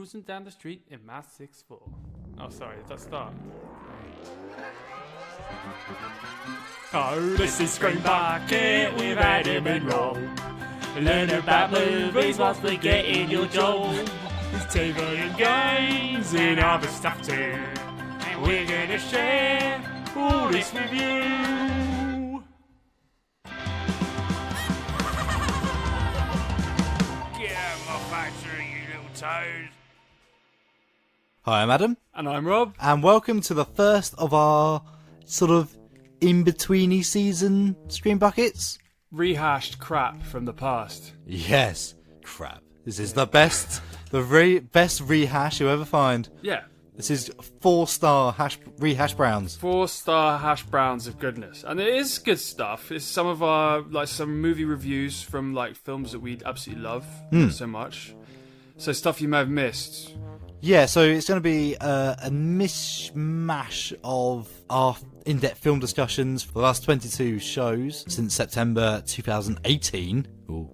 cruising down the street in my 6'4". Oh, sorry, did that start? Oh, this is Screen Bucket with Adam and Rob. Learn about movies whilst we're getting your job. There's TV and games and other stuff too. And we're gonna share all this with you. Get out of my factory, you little toad. Hi, I'm Adam. And I'm Rob. And welcome to the first of our sort of in-betweeny season Screen Buckets. Rehashed crap from the past. Yes, crap. This is the best, best rehash you'll ever find. Yeah. This is 4-star rehash browns. 4-star hash browns of goodness. And it is good stuff. It's some of our, some movie reviews from, films that we absolutely love so much. So stuff you may have missed. Yeah, so it's going to be a mishmash of our in-depth film discussions for the last 22 shows since September 2018. Ooh.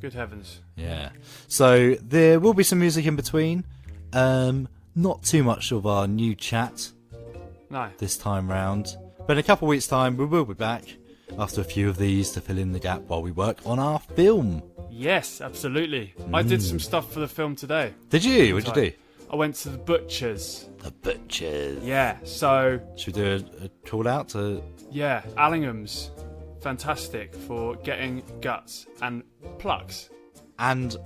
Good heavens. Yeah. So there will be some music in between. Not too much of our new chat this time round. But in a couple of weeks' time, we will be back after a few of these to fill in the gap while we work on our film. Yes, absolutely. I did some stuff for the film today. Did you? What did you do? I went to the Butchers. The Butchers. Yeah, so... Should we do a call out to... Yeah, Allingham's. Fantastic for getting guts and plucks. And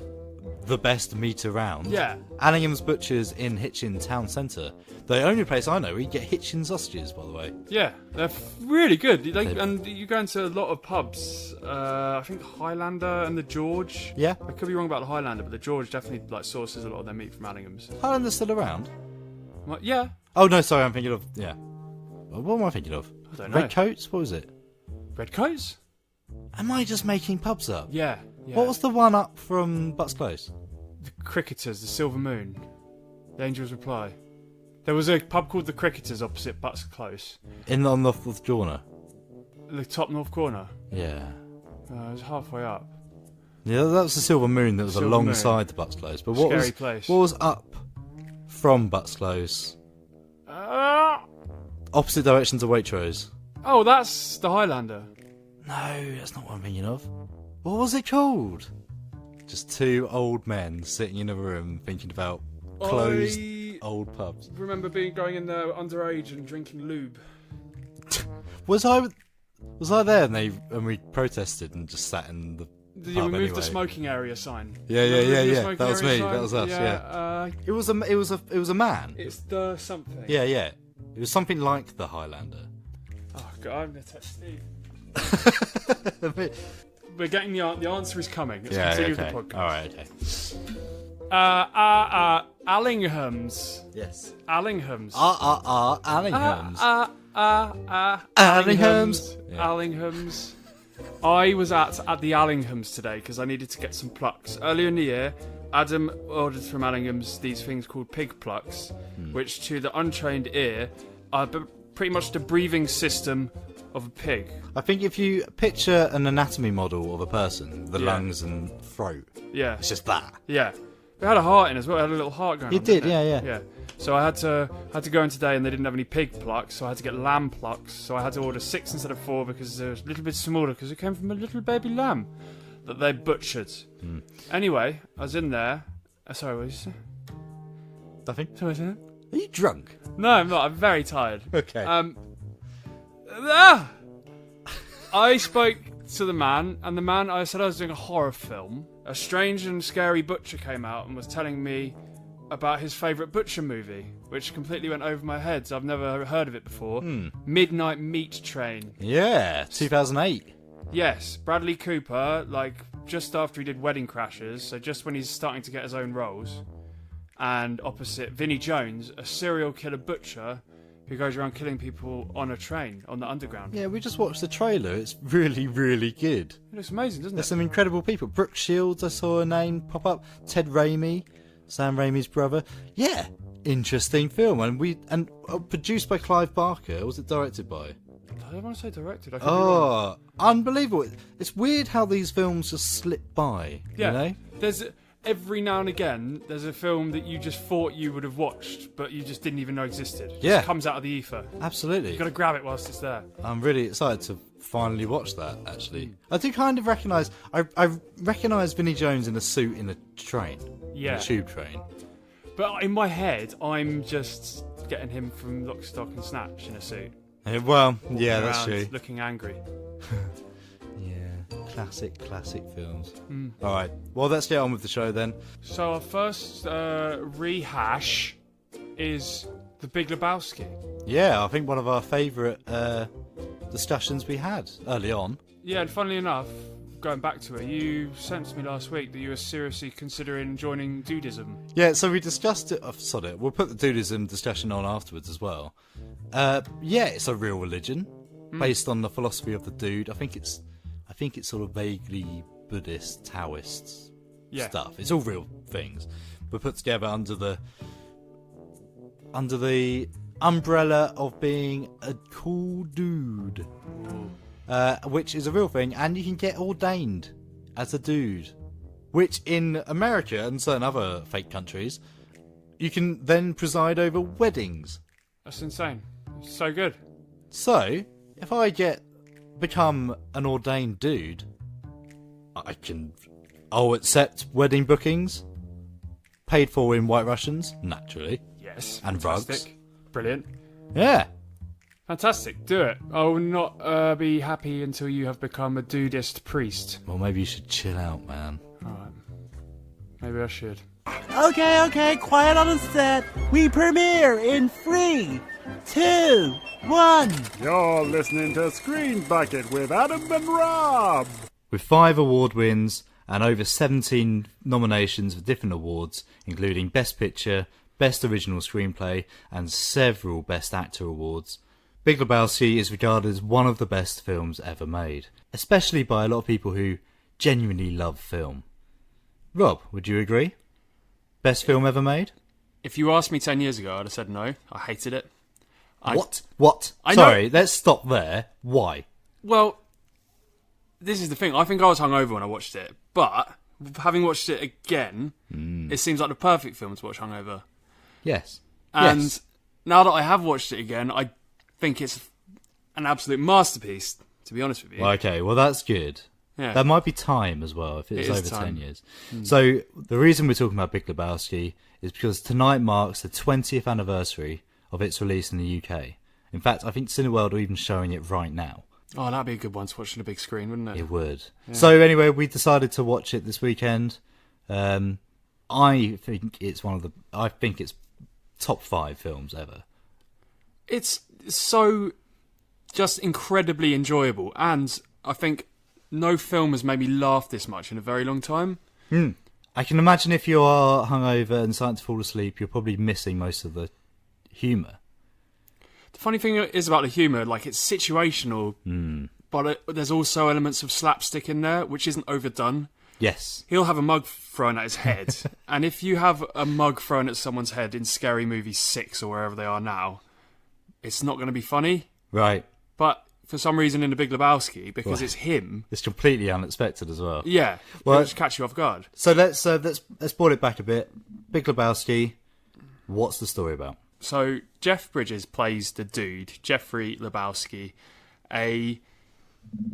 the best meat around. Yeah. Allingham's Butchers in Hitchin Town Centre. The only place I know where you get Hitchin sausages, by the way. Yeah, they're really good. And you go into a lot of pubs. I think the Highlander and the George. Yeah. I could be wrong about the Highlander, but the George definitely sources a lot of their meat from Allingham's. Highlander's still around? Yeah. Oh, no, sorry, I'm thinking of... Yeah. What am I thinking of? I don't know. Red Coats? What was it? Red Coats? Am I just making pubs up? Yeah. What was the one up from Butts Close? The Cricketers, the Silver Moon. The Angel's Reply. There was a pub called the Cricketers opposite Butts Close. On the fourth corner? The top north corner? Yeah. It was halfway up. Yeah, that was the Silver Moon that was Silver alongside the Butts Close. But what Scary place. What was up from Butts Close? Opposite direction to Waitrose. Oh, that's the Highlander. No, that's not what I'm thinking of. What was it called? Just two old men sitting in a room thinking about closed old pubs. Remember going in there underage and drinking lube. Was I there and we protested and just sat in the Yeah, pub we moved anyway? the smoking area sign. Yeah. That was me. Sign? That was us. Yeah. It was a man. It's the something. Yeah. It was something like the Highlander. Oh God, I'm gonna text Steve. We're getting the answer is coming. Let's continue with the podcast. All right. Okay. Allingham's. Yes. Allingham's. Allingham's. Allingham's. Yeah. Allingham's. I was at the Allingham's today because I needed to get some plucks. Earlier in the year, Adam ordered from Allingham's these things called pig plucks, which to the untrained ear are pretty much the breathing system of a pig. I think if you picture an anatomy model of a person, the lungs and throat, it's just that. Yeah. It had a heart in as well. It had a little heart going on. It did, didn't yeah. So I had to go in today and they didn't have any pig plucks, so I had to get lamb plucks. So I had to order 6 instead of 4 because they were a little bit smaller because it came from a little baby lamb that they butchered. Anyway, I was in there. Sorry, what did you say? Nothing. Sorry, Are you drunk? No, I'm not. I'm very tired. Okay. I spoke to the man, and I said I was doing a horror film. A strange and scary butcher came out and was telling me about his favourite butcher movie, which completely went over my head, so I've never heard of it before. Midnight Meat Train. Yeah, 2008. Yes, Bradley Cooper, just after he did Wedding Crashers, so just when he's starting to get his own roles. And opposite, Vinnie Jones, a serial killer butcher who goes around killing people on a train, on the underground. Yeah, we just watched the trailer. It's really, really good. It looks amazing, doesn't it? There's some incredible people. Brooke Shields, I saw her name pop up. Ted Raimi, Sam Raimi's brother. Yeah, interesting film. And produced by Clive Barker. Or was it directed by? I don't want to say directed. I could be wrong. Unbelievable. It's weird how these films just slip by. Yeah. You know? every now and again, there's a film that you just thought you would have watched, but you just didn't even know existed. It just comes out of the ether. Absolutely. You've got to grab it whilst it's there. I'm really excited to finally watch that, actually. I do kind of recognise... I recognise Vinnie Jones in a suit in a train. Yeah. In a tube train. But in my head, I'm just getting him from Lock, Stock and Snatch in a suit. Well, yeah, that's true. Looking angry. Classic films. Alright, well, let's get on with the show then. So our first rehash is The Big Lebowski. Yeah, I think one of our favourite discussions we had early on. Yeah, and funnily enough, going back to it, you sent to me last week that you were seriously considering joining Dudism. Yeah, so we discussed it. Sod it. We'll put the Dudism discussion on afterwards as well. Yeah, it's a real religion based on the philosophy of the dude. I think it's sort of vaguely Buddhist, Taoist stuff. It's all real things, but put together under the umbrella of being a cool dude, which is a real thing, and you can get ordained as a dude, which in America and certain other fake countries, you can then preside over weddings. That's insane. It's so good. So, if I become an ordained dude, I'll accept wedding bookings paid for in White Russians, naturally. Yes. And fantastic. rugs. Brilliant. Yeah. Fantastic. Do it. I will not be happy until you have become a dudist priest. Well, maybe you should chill out, man. Alright. Maybe I should. Okay, quiet on the set. We premiere in 3, 2, 1. You're listening to Screen Bucket with Adam and Rob. With 5 award wins and over 17 nominations for different awards, including Best Picture, Best Original Screenplay, and several Best Actor awards, Big Lebowski is regarded as one of the best films ever made, especially by a lot of people who genuinely love film. Rob, would you agree? Best film ever made? If you asked me 10 years ago, I'd have said no. I hated it. What? Sorry, let's stop there. Why? Well, this is the thing. I think I was hungover when I watched it, but having watched it again, it seems like the perfect film to watch hungover. Yes. And now that I have watched it again, I think it's an absolute masterpiece, to be honest with you. Okay, well that's good. Yeah. There might be time as well, if it's over time. 10 years. So, the reason we're talking about Big Lebowski is because tonight marks the 20th anniversary of its release in the UK. In fact, I think Cineworld are even showing it right now. Oh, that'd be a good one to watch on a big screen, wouldn't it? It would. Yeah. So, anyway, we decided to watch it this weekend. I think it's top 5 films ever. It's so just incredibly enjoyable, and I think no film has made me laugh this much in a very long time. I can imagine if you are hungover and starting to fall asleep, you're probably missing most of the humour. The funny thing is about the humour, like, it's situational, but there's also elements of slapstick in there, which isn't overdone. Yes. He'll have a mug thrown at his head, and if you have a mug thrown at someone's head in Scary Movie 6 or wherever they are now, it's not going to be funny. Right. But for some reason in The Big Lebowski, because it's him... It's completely unexpected as well. Yeah. It'll just catch you off guard. So let's boil it back a bit. Big Lebowski, what's the story about? So Jeff Bridges plays the dude, Jeffrey Lebowski,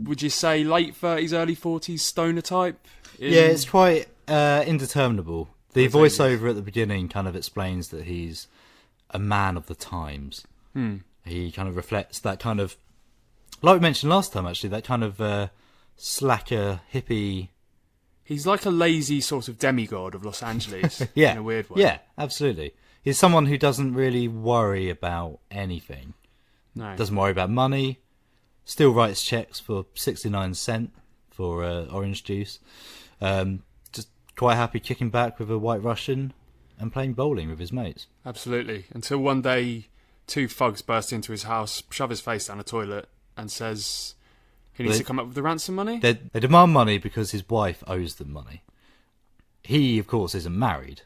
would you say late 30s, early 40s stoner type? Yeah, it's quite indeterminable. The voiceover at the beginning kind of explains that he's a man of the times. He kind of reflects that kind of, like we mentioned last time actually, that kind of slacker, hippie... He's like a lazy sort of demigod of Los Angeles yeah, in a weird way. Yeah, absolutely. He's someone who doesn't really worry about anything. No. Doesn't worry about money. Still writes checks for 69 cents for orange juice. Just quite happy kicking back with a White Russian and playing bowling with his mates. Absolutely. Until one day, 2 thugs burst into his house, shove his face down a toilet, and says he needs to come up with the ransom money. They demand money because his wife owes them money. He, of course, isn't married.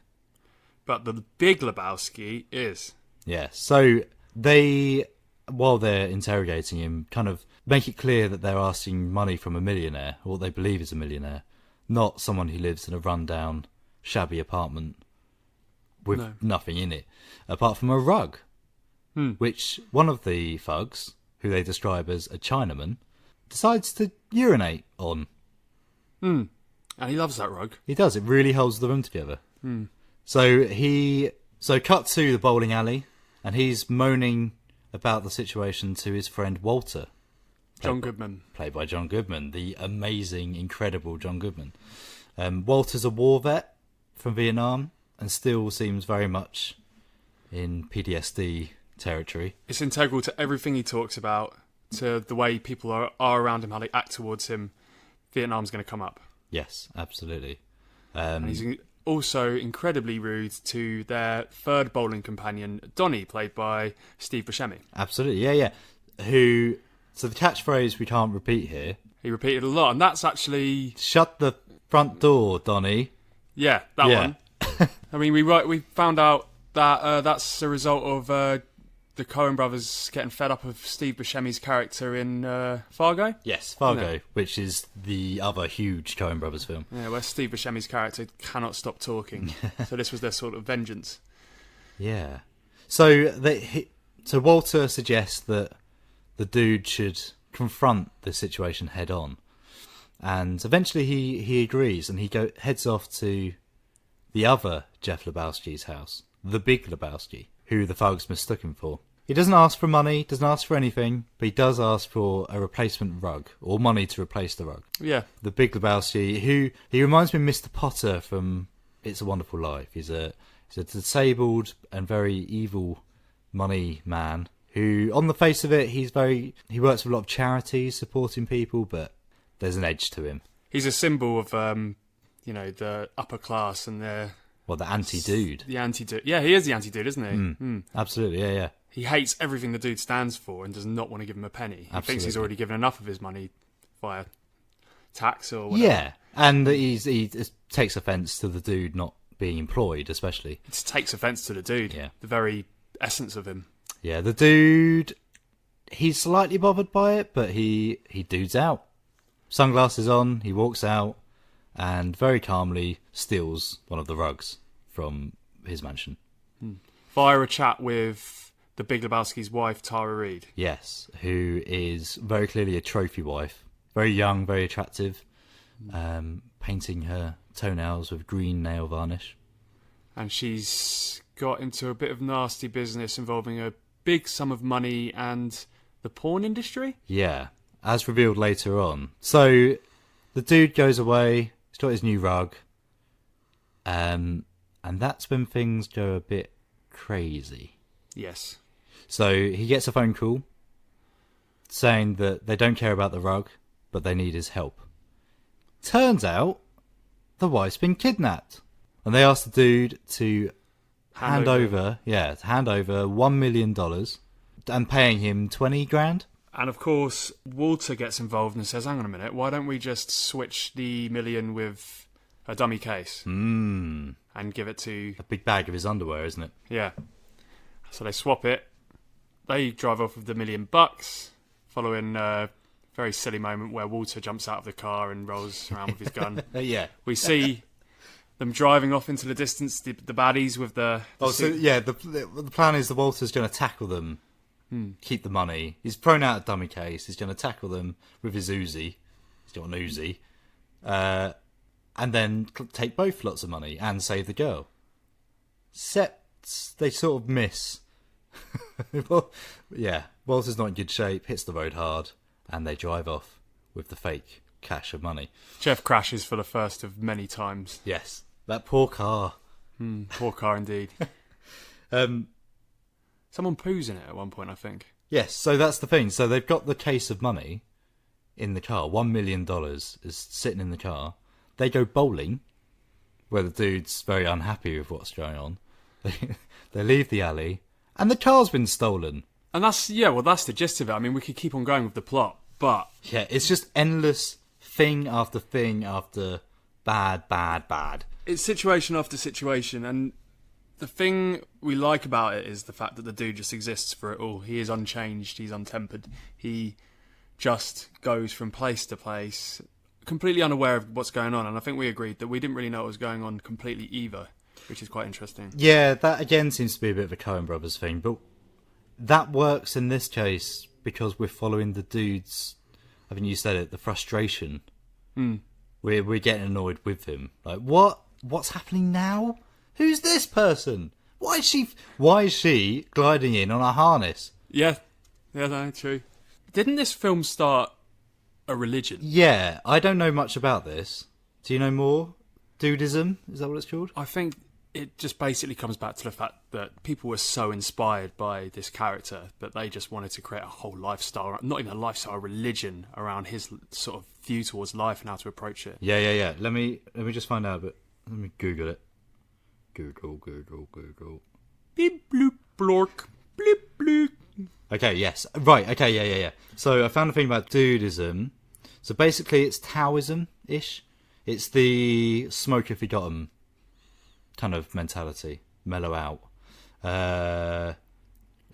But the Big Lebowski is. Yeah, so they, while they're interrogating him, kind of make it clear that they're asking money from a millionaire, or what they believe is a millionaire, not someone who lives in a rundown shabby apartment with nothing in it, apart from a rug, which one of the thugs, who they describe as a Chinaman, decides to urinate on. And he loves that rug. He does. It really holds the room together. So cut to the bowling alley, and he's moaning about the situation to his friend Walter. John Goodman. Played by John Goodman, the amazing, incredible John Goodman. Walter's a war vet from Vietnam and still seems very much in PTSD territory. It's integral to everything he talks about, to the way people are around him, how they act towards him. Vietnam's going to come up. Yes, absolutely. And he's also incredibly rude to their third bowling companion, Donnie, played by Steve Buscemi. Absolutely, yeah. So the catchphrase we can't repeat here. He repeated a lot, and that's actually... Shut the front door, Donnie. Yeah, that one. I mean, we found out that that's a result of the Coen brothers getting fed up of Steve Buscemi's character in Fargo. Yes, Fargo, which is the other huge Coen brothers film. Yeah, where Steve Buscemi's character cannot stop talking. So this was their sort of vengeance. Yeah. So Walter suggests that the dude should confront the situation head on, and eventually he agrees, and he heads off to the other Jeff Lebowski's house, the Big Lebowski, who the thugs mistook him for. He doesn't ask for money, doesn't ask for anything, but he does ask for a replacement rug, or money to replace the rug. Yeah. The Big Lebowski, he reminds me of Mr. Potter from It's a Wonderful Life. He's a disabled and very evil money man who, on the face of it, he works with a lot of charities, supporting people, but there's an edge to him. He's a symbol of, the upper class and the anti-dude. The anti-dude. Yeah, he is the anti-dude, isn't he? Absolutely, yeah. He hates everything the dude stands for and does not want to give him a penny. He thinks he's already given enough of his money via tax or whatever. Yeah, and he takes offence to the dude not being employed, especially. It takes offence to the dude. Yeah. The very essence of him. Yeah, the dude, he's slightly bothered by it, but he dudes out. Sunglasses on, he walks out, and very calmly steals one of the rugs from his mansion. Via a chat with the Big Lebowski's wife, Tara Reid. Yes, who is very clearly a trophy wife. Very young, very attractive, painting her toenails with green nail varnish. And she's got into a bit of nasty business involving a big sum of money and the porn industry? Yeah, as revealed later on. So the dude goes away, he's got his new rug, and that's when things go a bit crazy. Yes. So he gets a phone call saying that they don't care about the rug, but they need his help. Turns out the wife's been kidnapped, and they ask the dude to hand over $1 million and paying him 20 grand. And of course, Walter gets involved and says, hang on a minute, why don't we just switch the million with a dummy case? And give it to... a big bag of his underwear, isn't it? Yeah. So they swap it. They drive off with the $1 million, following a very silly moment where Walter jumps out of the car and rolls around with his gun. Yeah. We see them driving off into the distance, the baddies with the... the plan is that Walter's going to tackle them, keep the money. He's thrown out a dummy case. He's going to tackle them with his Uzi. He's got an Uzi. And then take both lots of money and save the girl. Except they sort of miss. Well, yeah, Walter's not in good shape, hits the road hard, and they drive off with the fake cache of money. Jeff crashes for the first of many times. Yes, that poor car. Poor car indeed. Someone poos in it at one point, I think. Yes, so that's the thing. So they've got the case of money in the car. $1 million is sitting in the car. They go bowling, where the dude's very unhappy with what's going on. They leave the alley, and the car's been stolen. And that's the gist of it. I mean, we could keep on going with the plot, but... yeah, it's just endless thing after bad. It's situation after situation, and the thing we like about it is the fact that the dude just exists for it all. He is unchanged, he's untempered. He just goes from place to place, completely unaware of what's going on, and I think we agreed that we didn't really know what was going on completely either, which is quite interesting. Yeah, that again seems to be a bit of a Coen Brothers thing, but that works in this case because we're following the dude's, I think you said it, the frustration. We're getting annoyed with him. Like, what's happening now? Who's this person? Why is she gliding in on a harness? Yeah, no, true. Didn't this film start a religion? Yeah, I don't know much about this. Do you know more? Dudism? Is that what it's called? I think it just basically comes back to the fact that people were so inspired by this character that they just wanted to create a whole lifestyle, not even a lifestyle, a religion around his sort of view towards life and how to approach it. Yeah. Let me just find out a bit. Let me Google it. Google. Beep bloop blork. Bleep bloop. Okay, yes. Right, okay, yeah. So I found a thing about Dudism. So basically it's Taoism-ish. It's the smoke if you got 'em kind of mentality. Mellow out. There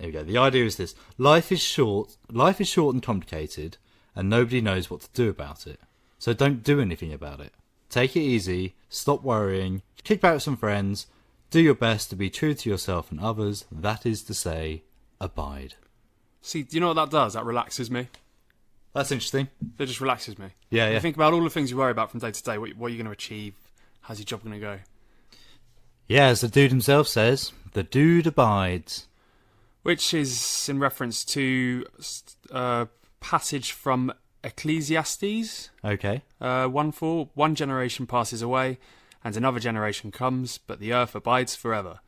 we go. The idea is this. Life is short and complicated, and nobody knows what to do about it. So don't do anything about it. Take it easy, stop worrying, kick back with some friends, do your best to be true to yourself and others, that is to say, abide. See, do you know what that does? That relaxes me. That's interesting. That just relaxes me. Yeah. You think about all the things you worry about from day to day, what are you going to achieve, how's your job going to go? Yeah, as the dude himself says, the dude abides. Which is in reference to a passage from Ecclesiastes. Okay. 1:4, one generation passes away, and another generation comes, but the earth abides forever.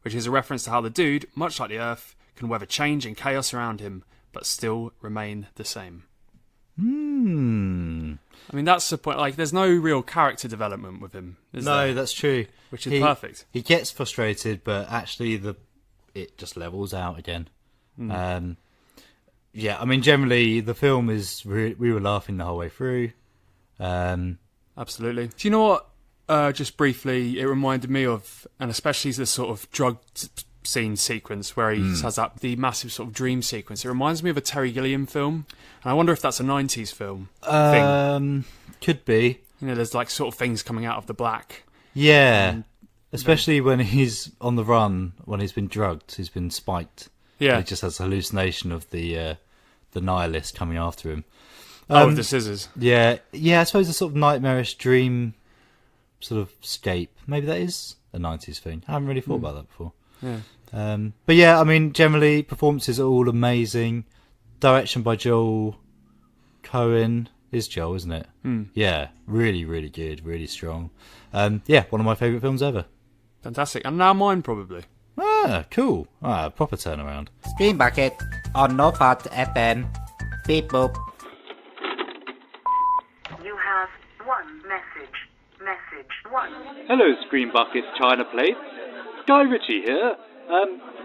Which is a reference to how the dude, much like the earth, can weather change and chaos around him, but still remain the same. I mean, that's the point. Like, there's no real character development with him, is there? No, that's true. Which is perfect. He gets frustrated, but actually it just levels out again. Yeah, I mean, generally, the film is... we were laughing the whole way through. Absolutely. Do you know what, just briefly, it reminded me of, and especially the sort of drug scene sequence where he has the massive sort of dream sequence. It reminds me of a Terry Gilliam film, and I wonder if that's a 90s film thing. Could be. You know, there's like sort of things coming out of the black. Yeah, especially when he's on the run, when he's been drugged, he's been spiked. Yeah. He just has a hallucination of the nihilist coming after him. With the scissors. Yeah, I suppose a sort of nightmarish dream sort of scape. Maybe that is a 90s thing. I haven't really thought about that before. Yeah. But yeah, I mean, generally, performances are all amazing. Direction by Joel Coen. Is Joel, isn't it? Yeah, really, really good, really strong. Yeah, one of my favourite films ever. Fantastic. And now mine, probably. Ah, cool. Proper turnaround. Screen Bucket on North Herts FM. Beep boop. You have one message. Message 1. Hello, Screen Bucket China Plates. Guy Ritchie here.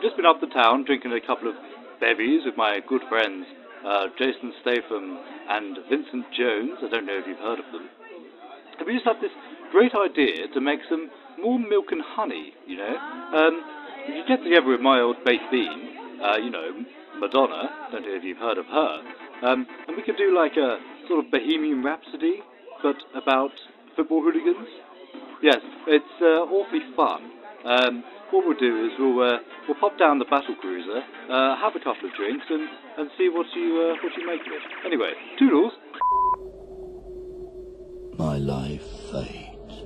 Just been up the town drinking a couple of bevies with my good friends, Jason Statham and Vincent Jones. I don't know if you've heard of them. And we just had this great idea to make some more milk and honey, you know. If you get together with my old baked bean, Madonna, don't know if you've heard of her, and we could do like a sort of Bohemian Rhapsody, but about football hooligans. Yes, it's awfully fun. What we'll do is we'll pop down the battle cruiser, have a couple of drinks, and see what you make of it. Anyway, toodles. My life fades.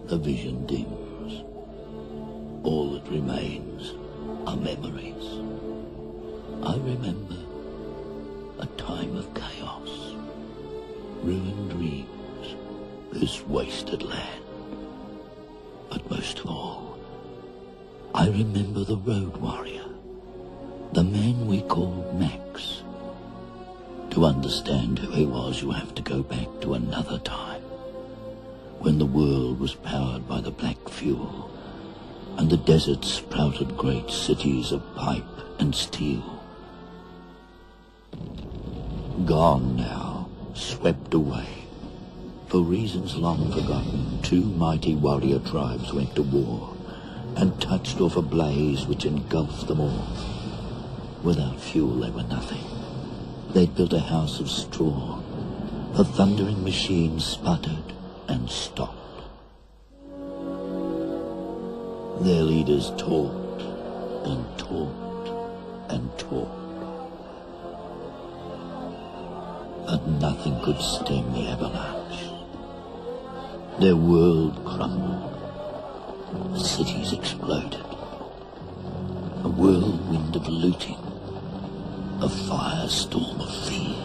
The vision dims. All that remains are memories. I remember a time of chaos, ruined dreams, this wasted land. But most of all, I remember the road warrior, the man we called Max. To understand who he was, you have to go back to another time, when the world was powered by the black fuel, and the desert sprouted great cities of pipe and steel. Gone now, swept away. For reasons long forgotten, two mighty warrior tribes went to war, and touched off a blaze which engulfed them all. Without fuel they were nothing. They'd built a house of straw, The thundering machine sputtered and stopped. Their leaders talked and talked and talked. But nothing could stem the avalanche. Their world crumbled. Cities exploded. A whirlwind of looting. A firestorm of fear.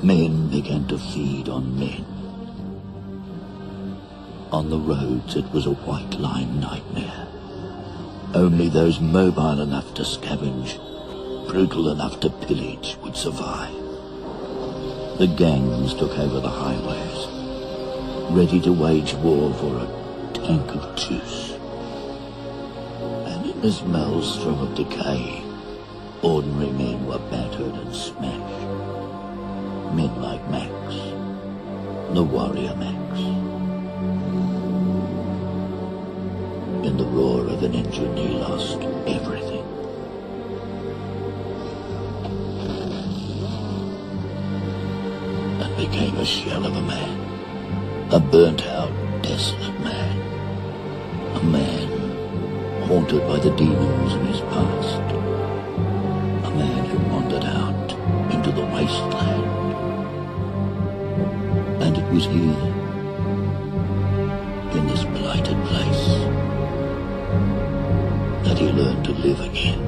Men began to feed on men. On the roads it was a white-line nightmare. Only those mobile enough to scavenge, brutal enough to pillage, would survive. The gangs took over the highways, ready to wage war for a tank of juice. And in this maelstrom of decay, ordinary men were battered and smashed. Men like Max, the warrior Max. In the roar of an engine he lost everything. And became a shell of a man. A burnt-out, desolate man. A man haunted by the demons of his past. A man who wandered out into the wasteland. And it was here, in this blighted place, that he learned to live again.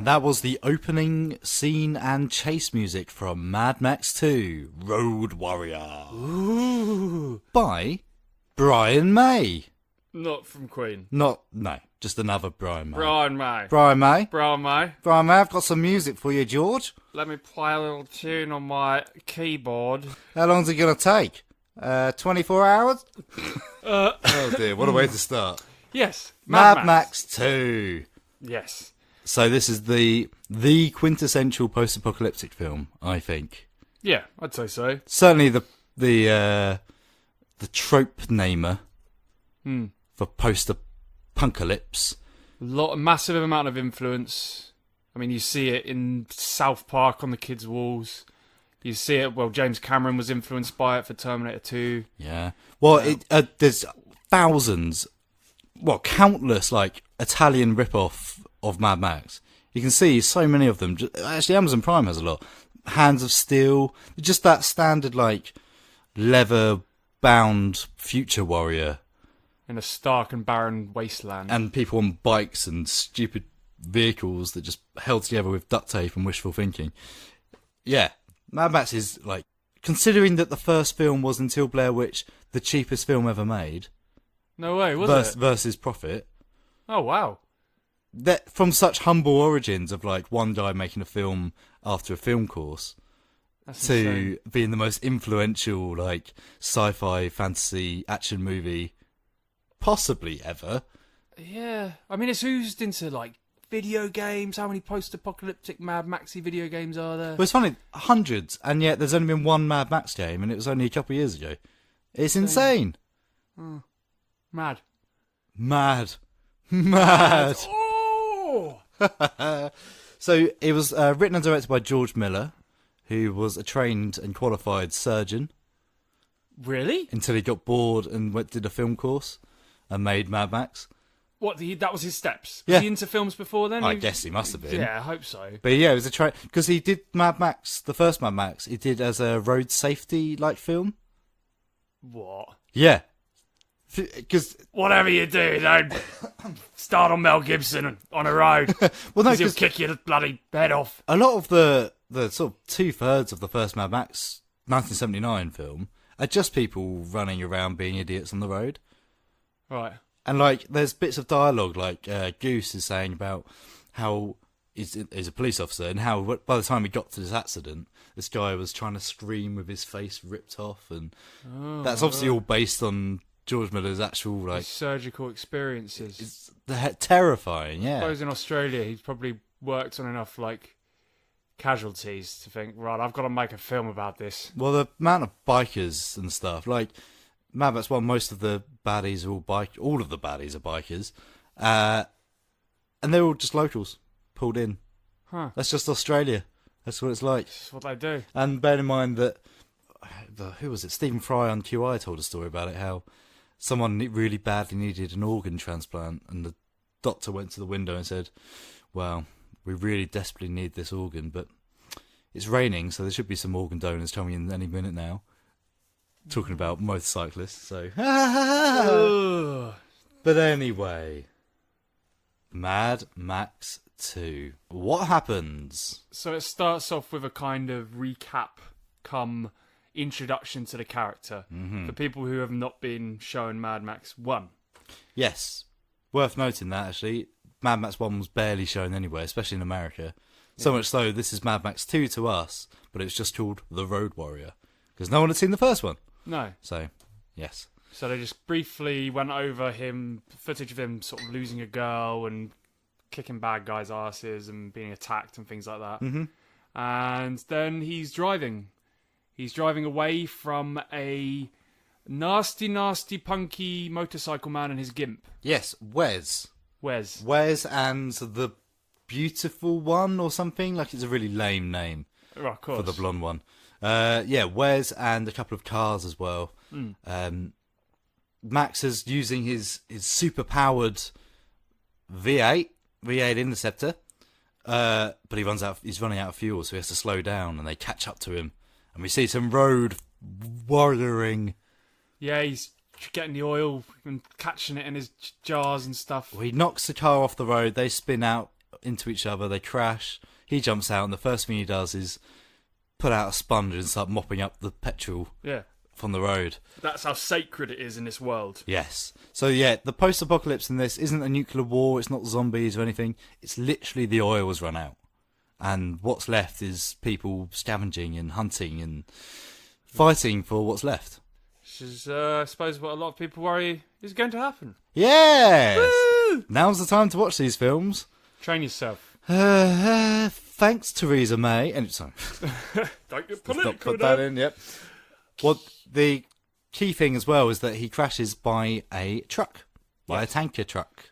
That was the opening scene and chase music from Mad Max 2, Road Warrior. Ooh. By Brian May. Not from Queen. No, just another Brian May. Brian May. Brian May. Brian May. Brian May, I've got some music for you, George. Let me play a little tune on my keyboard. How long's it going to take? 24 hours? Oh dear, what a way to start. Yes. Mad Max 2. Yes. So this is the quintessential post-apocalyptic film, I think. Yeah, I'd say so. Certainly the trope namer for post-apocalypse. Massive amount of influence. I mean, you see it in South Park on the kids' walls. You see it. Well, James Cameron was influenced by it for Terminator 2. Yeah. Well, there's thousands, countless Italian rip-off of Mad Max. You can see so many of them. Actually, Amazon Prime has a lot. Hands of Steel. Just that standard, leather-bound future warrior. In a stark and barren wasteland. And people on bikes and stupid vehicles that just held together with duct tape and wishful thinking. Yeah. Mad Max is, considering that the first film was, until Blair Witch, the cheapest film ever made. No way, was it? Versus profit. Oh, wow. That from such humble origins of one guy making a film after a film course to insane. Being the most influential sci-fi fantasy action movie possibly ever. Yeah, I mean it's oozed into video games. How many post-apocalyptic Mad Maxy video games are there? Well, it's funny, hundreds, and yet there's only been one Mad Max game, and it was only a couple of years ago. It's insane. Oh. Mad. So it was written and directed by George Miller, who was a trained and qualified surgeon. Really? Until he got bored and did a film course and made Mad Max. What, that was his steps? Yeah. Was he into films before then? I guess he must have been. Yeah, I hope so. But yeah, it was a because he did Mad Max, the first Mad Max, he did as a road safety film. What? Yeah. Because whatever you do, don't start on Mel Gibson on a road. Well, no, he'll kick your bloody head off. A lot of the sort of 2/3 of the first Mad Max 1979 film are just people running around being idiots on the road. Right. And, like, there's bits of dialogue, like Goose is saying about how he's a police officer and how by the time he got to this accident, this guy was trying to scream with his face ripped off. And that's obviously all based on George Miller's actual, like... surgical experiences. It's terrifying, yeah. I suppose in Australia, he's probably worked on enough, like, casualties to think, right, I've got to make a film about this. Well, the amount of bikers and stuff, like... Mad Max 1, most of the baddies are all of the baddies are bikers. And they're all just locals, pulled in. Huh. That's just Australia. That's what it's like. That's what they do. And bear in mind that, who was it? Stephen Fry on QI told a story about it, how someone really badly needed an organ transplant, and the doctor went to the window and said, well, we really desperately need this organ, but it's raining, so there should be some organ donors coming in any minute now. Talking about motorcyclists, so... But anyway, Mad Max 2. What happens? So it starts off with a kind of recap come introduction to the character for people who have not been shown Mad Max 1. Yes. Worth noting that, actually. Mad Max 1 was barely shown anywhere, especially in America. So much so, this is Mad Max 2 to us, but it's just called The Road Warrior. Because no one had seen the first one. No. So, yes. So they just briefly went over footage of him sort of losing a girl and kicking bad guys' asses and being attacked and things like that. Mm-hmm. And then he's driving. He's driving away from a nasty, nasty, punky motorcycle man and his gimp. Yes, Wes. Wes and the Beautiful One or something. Like, it's a really lame name for the blonde one. Wes and a couple of cars as well. Max is using his super-powered V8 Interceptor, but he's running out of fuel, so he has to slow down, and they catch up to him. And we see some road warrioring. Yeah, he's getting the oil and catching it in his jars and stuff. Well, he knocks the car off the road, they spin out into each other, they crash, he jumps out, and the first thing he does is put out a sponge and start mopping up the petrol from the road. That's how sacred it is in this world. Yes. So yeah, the post-apocalypse in this isn't a nuclear war, it's not zombies or anything, it's literally the oil has run out. And what's left is people scavenging and hunting and fighting for what's left. Which is, I suppose, what a lot of people worry is going to happen. Yes! Woo! Now's the time to watch these films. Train yourself. Thanks, Theresa May. And sorry, don't get political. Not put that in. Yep. Well, the key thing as well is that he crashes by a truck, a tanker truck,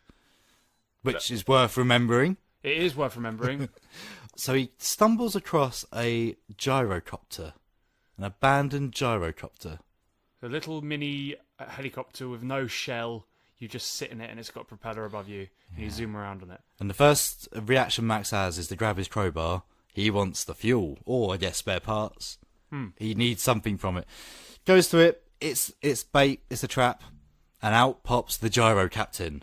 which is worth remembering. It is worth remembering. So he stumbles across a gyrocopter, an abandoned gyrocopter. A little mini helicopter with no shell. You just sit in it and it's got a propeller above you and you zoom around on it. And the first reaction Max has is to grab his crowbar. He wants the fuel, or I guess spare parts. He needs something from it. Goes to it, it's bait, it's a trap, and out pops the gyro captain.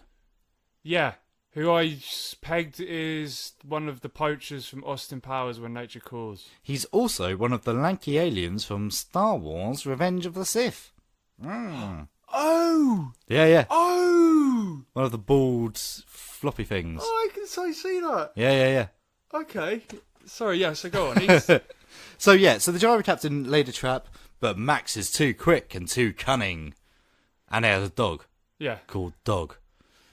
Yeah, who I pegged is one of the poachers from Austin Powers When Nature Calls. He's also one of the lanky aliens from Star Wars Revenge of the Sith. Oh! Yeah. Oh! One of the bald, floppy things. Oh, I can see that. Yeah. Okay. Sorry, yeah, so go on. So the gyro captain laid a trap, but Max is too quick and too cunning. And he has a dog. Yeah. Called Dog.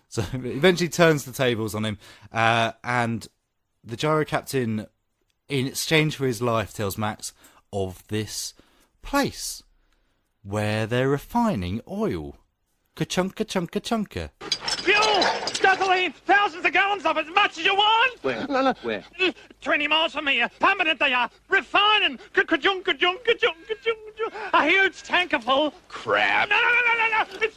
So eventually turns the tables on him, and the gyro captain, in exchange for his life, tells Max of this place where they're refining oil. Ka-chunka, chunka, chunka. Fuel! Gasoline! Thousands of gallons of as much as you want! Where? No. Where? 20 miles from here. Permanent they are. Refining! Ka-junk, ka-junk, ka-junk, ka-junk, ka-junk. A huge tanker full. Crap. No! It's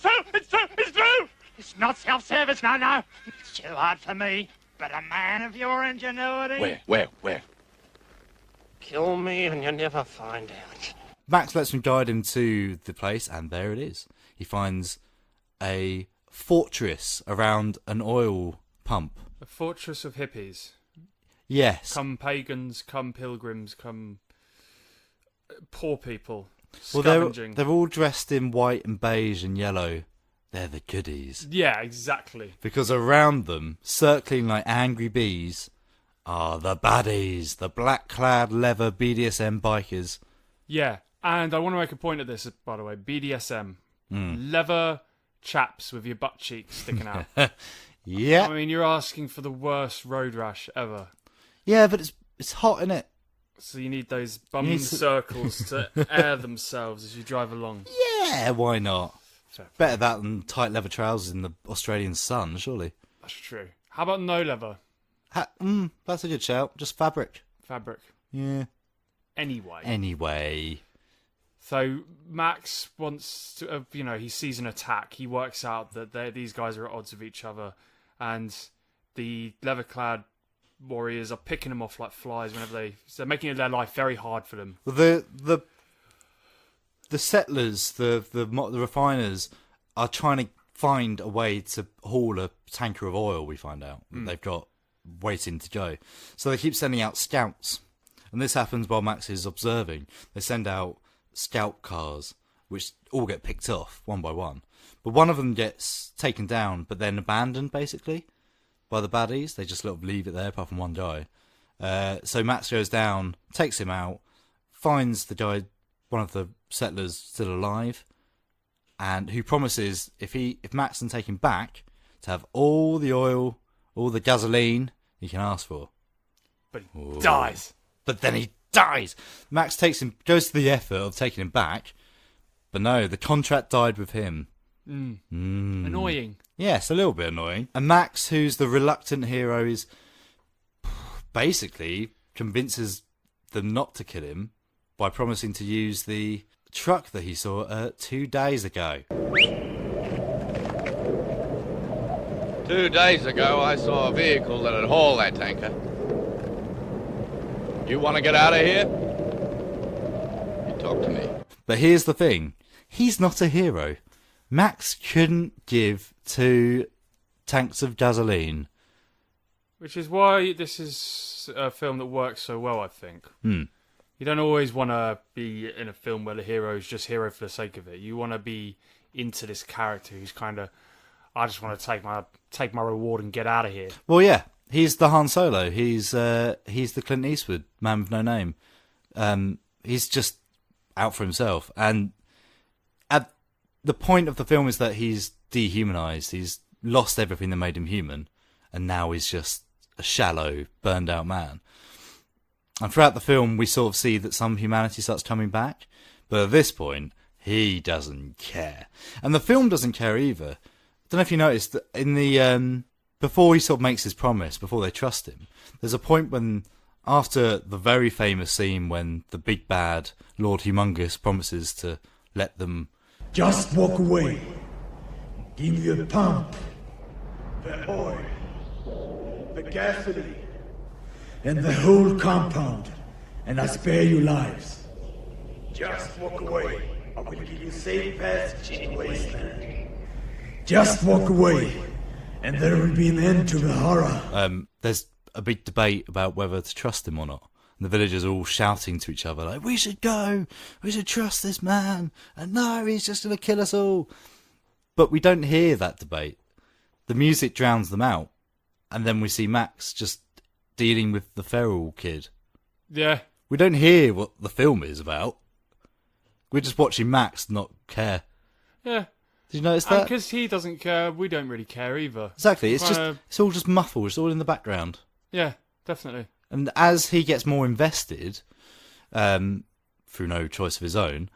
true! It's not self-service, no. It's too hard for me. But a man of your ingenuity... Where? Kill me and you'll never find out. Max lets him guide him to the place, and there it is. He finds a fortress around an oil pump. A fortress of hippies. Yes. Come pagans, come pilgrims, come poor people. Well, Scavenging. they're all dressed in white and beige and yellow. they're the goodies. Yeah, exactly. Because around them, circling like angry bees, are the baddies, the black-clad leather BDSM bikers. Yeah, and I want to make a point of this, by the way. BDSM. Leather chaps with your butt cheeks sticking out. Yeah. I mean, you're asking for the worst road rash ever. Yeah, but it's hot, innit? So you need those bum circles to air themselves as you drive along. Yeah, why not? Better that than tight leather trousers in the Australian sun, surely. That's true. How about no leather? That's a good shout. Just fabric. Fabric. Yeah. Anyway. So Max wants to, he sees an attack. He works out that these guys are at odds with each other, and the leather-clad warriors are picking them off like flies whenever they're making their life very hard for them. The settlers, the refiners, are trying to find a way to haul a tanker of oil. We find out that they've got waiting to go, so they keep sending out scouts, and this happens while Max is observing. They send out scout cars, which all get picked off one by one, but one of them gets taken down, but then abandoned basically by the baddies. They just sort of leave it there, apart from one guy. So Max goes down, takes him out, finds the guy, one of the settlers, still alive, and who promises if Max can take him back, to have all the oil, all the gasoline he can ask for. But he dies. But then he dies. Max goes to the effort of taking him back, but no, the contract died with him. Annoying. Yes, a little bit annoying. And Max, who's the reluctant hero, is basically convinces them not to kill him by promising to use the truck that he saw 2 days ago. 2 days ago, I saw a vehicle that had hauled that tanker. You want to get out of here? You talk to me. But here's the thing. He's not a hero. Max couldn't give 2 tanks of gasoline. Which is why this is a film that works so well, I think. You don't always want to be in a film where the hero is just hero for the sake of it. You want to be into this character who's kind of, I just want to take my reward and get out of here. Well, yeah, he's the Han Solo. He's the Clint Eastwood, man with no name. He's just out for himself. And at the point of the film is that he's dehumanized. He's lost everything that made him human, and now he's just a shallow, burned out man. And throughout the film, we sort of see that some humanity starts coming back, but at this point, he doesn't care, and the film doesn't care either. I don't know if you noticed that in the before he sort of makes his promise, before they trust him, there's a point when, after the very famous scene when the big bad Lord Humongous promises to let them just walk away, give you the pump, the oil, the gasoline, and the whole compound, and I spare you lives. Just walk away. I will give you safe passage in the wasteland. Just walk away, and there will be an end to the horror. There's a big debate about whether to trust him or not. And the villagers are all shouting to each other, like, we should go, we should trust this man, and no, he's just going to kill us all. But we don't hear that debate. The music drowns them out, and then we see Max just dealing with the feral kid. Yeah. We don't hear what the film is about. We're just watching Max not care. Yeah. Did you notice that? Because he doesn't care, we don't really care either. Exactly. It's all just muffled. It's all in the background. Yeah, definitely. And as he gets more invested, through no choice of his own,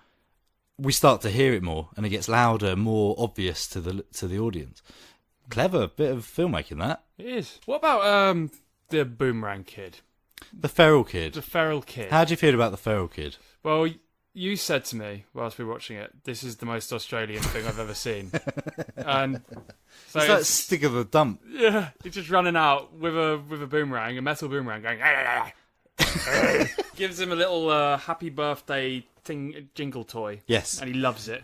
we start to hear it more, and it gets louder, more obvious to the audience. Clever bit of filmmaking, that. It is. What about the boomerang kid? The feral kid. The feral kid. How do you feel about the feral kid? Well, you said to me whilst we were watching it, this is the most Australian thing I've ever seen. And so it's that stick of a dump. Yeah, he's just running out with a boomerang, a metal boomerang, going. Gives him a little happy birthday jingle toy. Yes, and he loves it.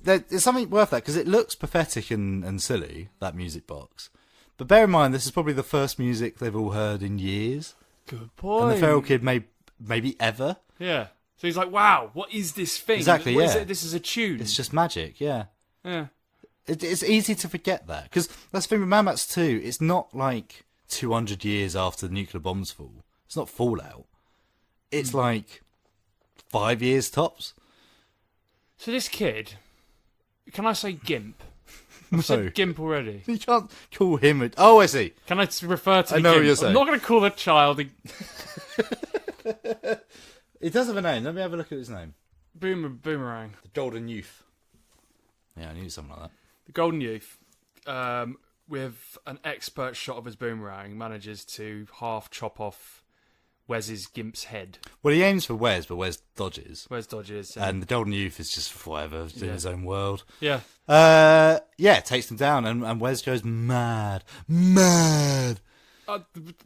There's something worth that because it looks pathetic and silly, that music box. But bear in mind, this is probably the first music they've all heard in years. Good point. And the feral kid maybe ever. Yeah. So he's like, wow, what is this thing? Exactly, What yeah. is it? This is a tune. It's just magic, yeah. Yeah. It's easy to forget that, because that's the thing with Mad Max 2. It's not like 200 years after the nuclear bombs fall. It's not Fallout. It's like 5 years tops. So this kid, can I say Gimp? I've said Gimp already. You can't call him Oh, I see. Can I refer to the I know Gimp? what you're saying. I'm not going to call the child It does have a name. Let me have a look at his name. Boomerang. The Golden Youth. Yeah, I knew something like that. The Golden Youth, with an expert shot of his boomerang, manages to half chop off Wes's Gimp's head. Well, he aims for Wes, but Wes dodges. And the Golden Youth is just whatever, in his own world. Yeah. Takes him down, and Wes goes mad. Mad!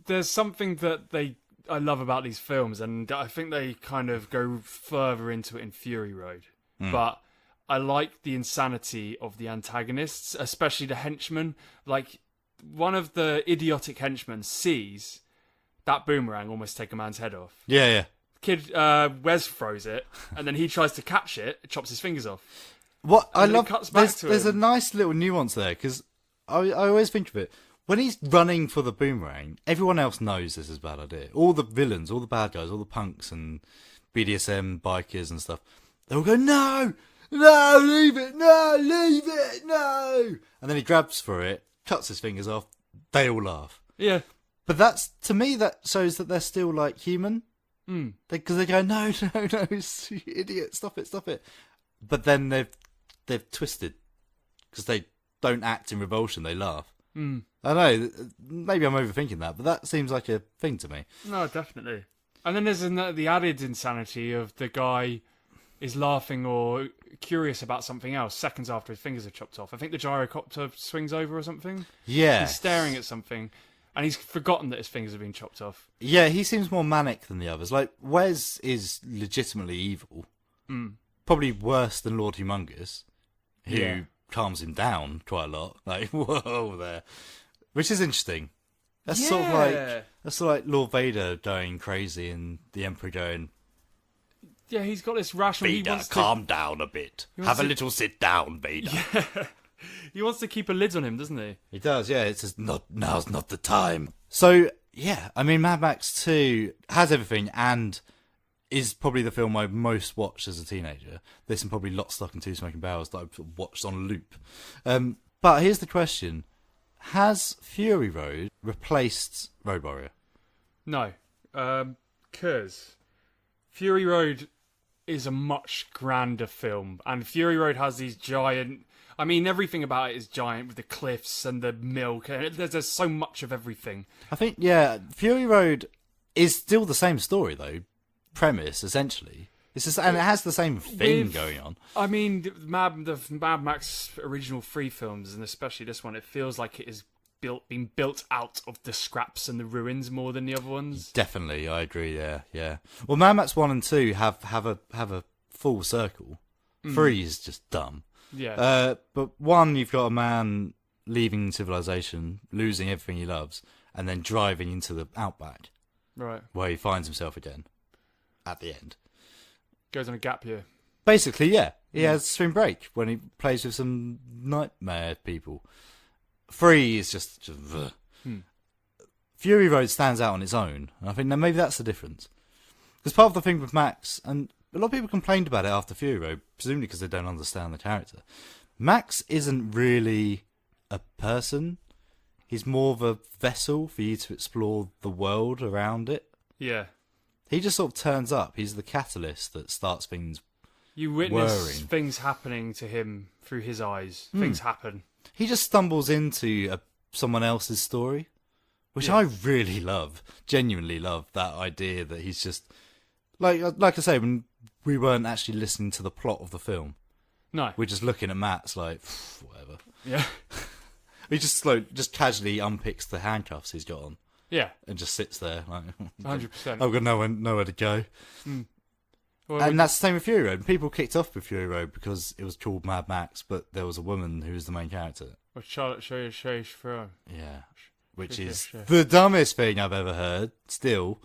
There's something that I love about these films, and I think they kind of go further into it in Fury Road. But I like the insanity of the antagonists, especially the henchmen. Like, one of the idiotic henchmen sees that boomerang almost take a man's head off. Yeah. Kid, Wes throws it, and then he tries to catch it, chops his fingers off. What I And love, cuts back to there's him. a nice little nuance there, because I always think of it. When he's running for the boomerang, everyone else knows this is a bad idea. All the villains, all the bad guys, all the punks and BDSM bikers and stuff, they all go, no, leave it, no. And then he grabs for it, cuts his fingers off, they all laugh. Yeah. But to me, that shows that they're still, like, human. Because they go, no, you idiot, stop it. But then they've twisted, because they don't act in revulsion, they laugh. I know, maybe I'm overthinking that, but that seems like a thing to me. No, definitely. And then there's the added insanity of the guy is laughing or curious about something else seconds after his fingers are chopped off. I think the gyrocopter swings over or something. Yeah. He's staring at something, and he's forgotten that his fingers have been chopped off. Yeah, he seems more manic than the others. Like, Wes is legitimately evil. Probably worse than Lord Humongous, who calms him down quite a lot. Like, whoa there. Which is interesting. That's sort of like Lord Vader going crazy and the Emperor going, yeah, he's got this rational... Vader, calm down a bit. Have a little sit down, Vader. Yeah. He wants to keep a lid on him, doesn't he? He does, yeah. It says, now's not the time. So, yeah, I mean, Mad Max 2 has everything and is probably the film I most watched as a teenager. This and probably Lock, Stock and Two Smoking Barrels that I've watched on loop. But here's the question. Has Fury Road replaced Road Warrior? No. Because Fury Road is a much grander film. And Fury Road has these giant... I mean, everything about it is giant with the cliffs and the milk. There's so much of everything. I think, yeah, Fury Road is still the same story, though. Premise, essentially. It's just, and it has the same thing going on. I mean, the Mad Max original 3 films, and especially this one, it feels like it is being built out of the scraps and the ruins more than the other ones. Definitely, I agree. Yeah. Well, Mad Max 1 and 2 have a full circle. 3 is just dumb. Yeah. But 1, you've got a man leaving civilization, losing everything he loves, and then driving into the outback, right, where he finds himself again at the end. Goes on a gap year. Basically, yeah. He has spring break when he plays with some nightmare people. 3 is just Fury Road stands out on its own. And I think maybe that's the difference. Because part of the thing with Max, and a lot of people complained about it after Fury Road, presumably because they don't understand the character. Max isn't really a person. He's more of a vessel for you to explore the world around it. Yeah. He just sort of turns up. He's the catalyst that starts things You witness whirring. things happening to him through his eyes. Things happen. He just stumbles into someone else's story, which I really love. Genuinely love that idea that he's just... Like I say, when we weren't actually listening to the plot of the film. No. We're just looking at Matt's like, whatever. Yeah. He just casually unpicks the handcuffs he's got on. Yeah. And just sits there like 100%. I've got nowhere to go. Well, and that's the same with Fury Road. People kicked off with Fury Road because it was called Mad Max, but there was a woman who was the main character. Or Charlotte Theron. Yeah. Which is the dumbest thing I've ever heard, still.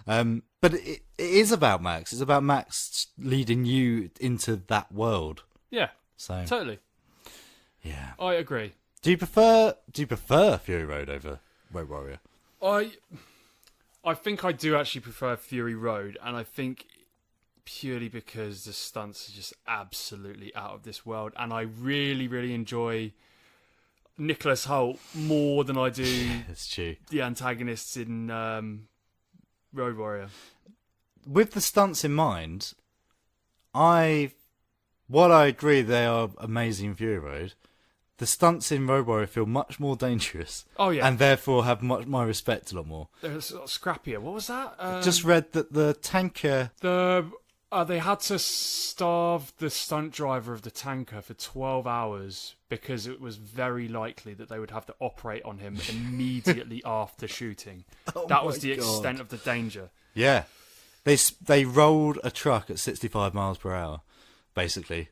But it is about Max. It's about Max leading you into that world. Yeah. So totally. Yeah. I agree. Do you prefer Fury Road over Road Warrior? I think I do actually prefer Fury Road, and I think purely because the stunts are just absolutely out of this world, and I really, really enjoy Nicholas Hoult more than I do That's true. the antagonists in Road Warrior. With the stunts in mind, while I agree they are amazing in Fury Road, the stunts in Road Warrior feel much more dangerous. Oh, yeah. And therefore have much my respect a lot more. They're sort of scrappier. What was that? Just read that the tanker... They had to starve the stunt driver of the tanker for 12 hours because it was very likely that they would have to operate on him immediately after shooting. That was the extent of the danger. Yeah. They rolled a truck at 65 miles per hour, basically.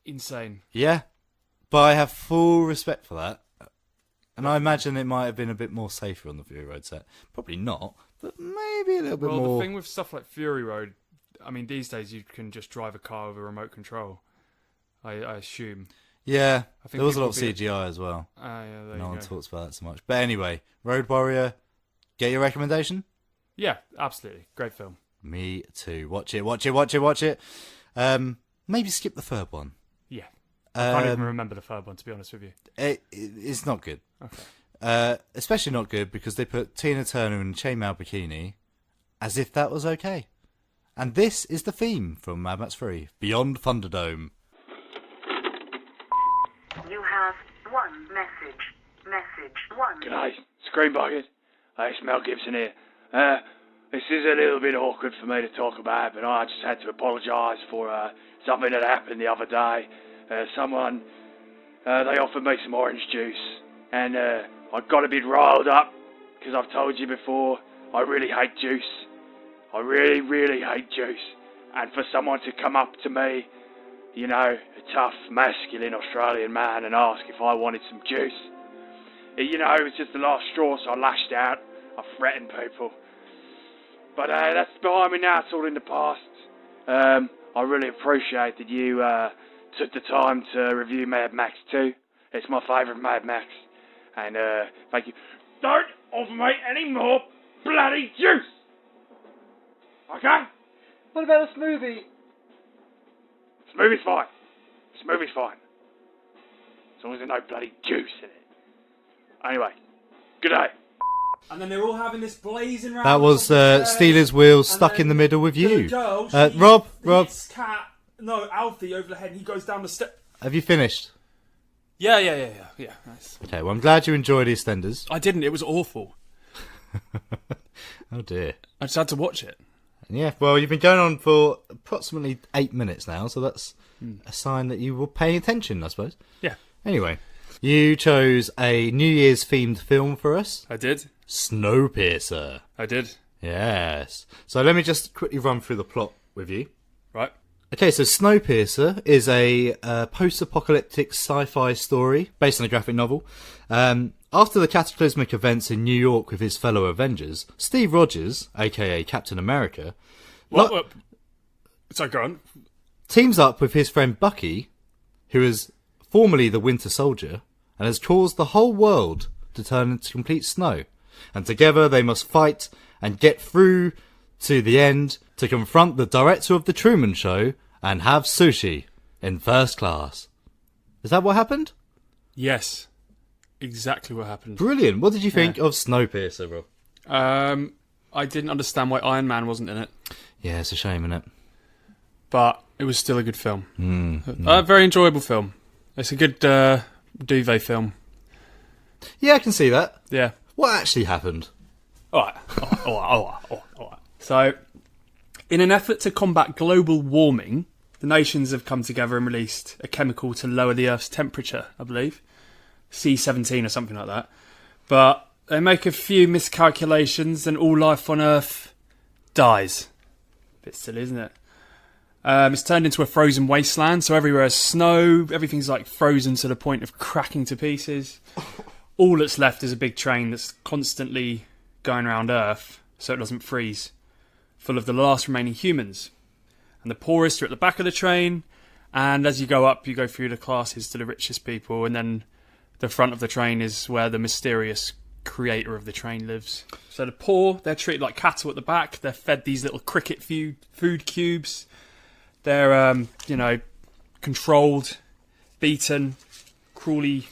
Insane. Yeah. But I have full respect for that. And I imagine it might have been a bit more safer on the Fury Road set. Probably not, but maybe a little bit more. Well, the thing with stuff like Fury Road, I mean, these days you can just drive a car with a remote control, I assume. Yeah, I think there was a lot of CGI as well. Yeah, there no you one go. talks about that so much. But anyway, Road Warrior, get your recommendation? Yeah, absolutely. Great film. Me too. Watch it. Maybe skip the third one. Yeah. I can't even remember the third one, to be honest with you. It's not good. Okay. Especially not good because they put Tina Turner in a chainmail bikini as if that was okay. And this is the theme from Mad Max 3, Beyond Thunderdome. You have one message. Message 1. G'day, Screen Bucket. Hey, it's Mel Gibson here. This is a little bit awkward for me to talk about, but I just had to apologise for something that happened the other day. Someone, they offered me some orange juice, and I got a bit riled up, because I've told you before, I really hate juice. I really, really hate juice. And for someone to come up to me, you know, a tough, masculine Australian man, and ask if I wanted some juice, you know, it was just the last straw, so I lashed out. I threatened people. But that's behind me now, it's all in the past. I really appreciate that you took the time to review Mad Max 2. It's my favourite Mad Max. And thank you. Don't offer me any more bloody juice! Okay? What about a smoothie? Smoothie's fine. Smoothie's fine. As long as there's no bloody juice in it. Anyway, good day. And then they're all having this blazing round. That was Steelers Wheels stuck in the middle with you. Rob. Alfie over the head, and he goes down the step. Have you finished? Yeah. Nice. Okay, well, I'm glad you enjoyed EastEnders. I didn't. It was awful. Oh, dear. I just had to watch it. Yeah, well, you've been going on for approximately 8 minutes now, so that's a sign that you were paying attention, I suppose. Yeah. Anyway, you chose a New Year's themed film for us. I did. Snowpiercer. I did. Yes. So let me just quickly run through the plot with you. Right. Okay, so Snowpiercer is a post-apocalyptic sci-fi story based on a graphic novel. After the cataclysmic events in New York with his fellow Avengers, Steve Rogers, aka Captain America... What? Sorry, go on. Teams up with his friend Bucky, who is formerly the Winter Soldier, and has caused the whole world to turn into complete snow. And together they must fight and get through to the end to confront the director of The Truman Show and have sushi in first class. Is that what happened? Yes. Exactly what happened. Brilliant. What did you think of Snowpiercer, Rob? I didn't understand why Iron Man wasn't in it. Yeah, it's a shame, isn't it? But it was still a good film. A very enjoyable film. It's a good duvet film. Yeah, I can see that. Yeah. What actually happened? All right. So, in an effort to combat global warming, the nations have come together and released a chemical to lower the Earth's temperature, I believe. C17 or something like that. But they make a few miscalculations and all life on Earth dies. Bit silly, isn't it? It's turned into a frozen wasteland, so everywhere is snow, everything's like frozen to the point of cracking to pieces. All that's left is a big train that's constantly going around Earth so it doesn't freeze, full of the last remaining humans. And the poorest are at the back of the train, And as you go up, you go through the classes to the richest people, and then the front of the train is where the mysterious creator of the train lives. So the poor, they're treated like cattle at the back. They're fed these little cricket food cubes. They're, controlled, beaten, cruelly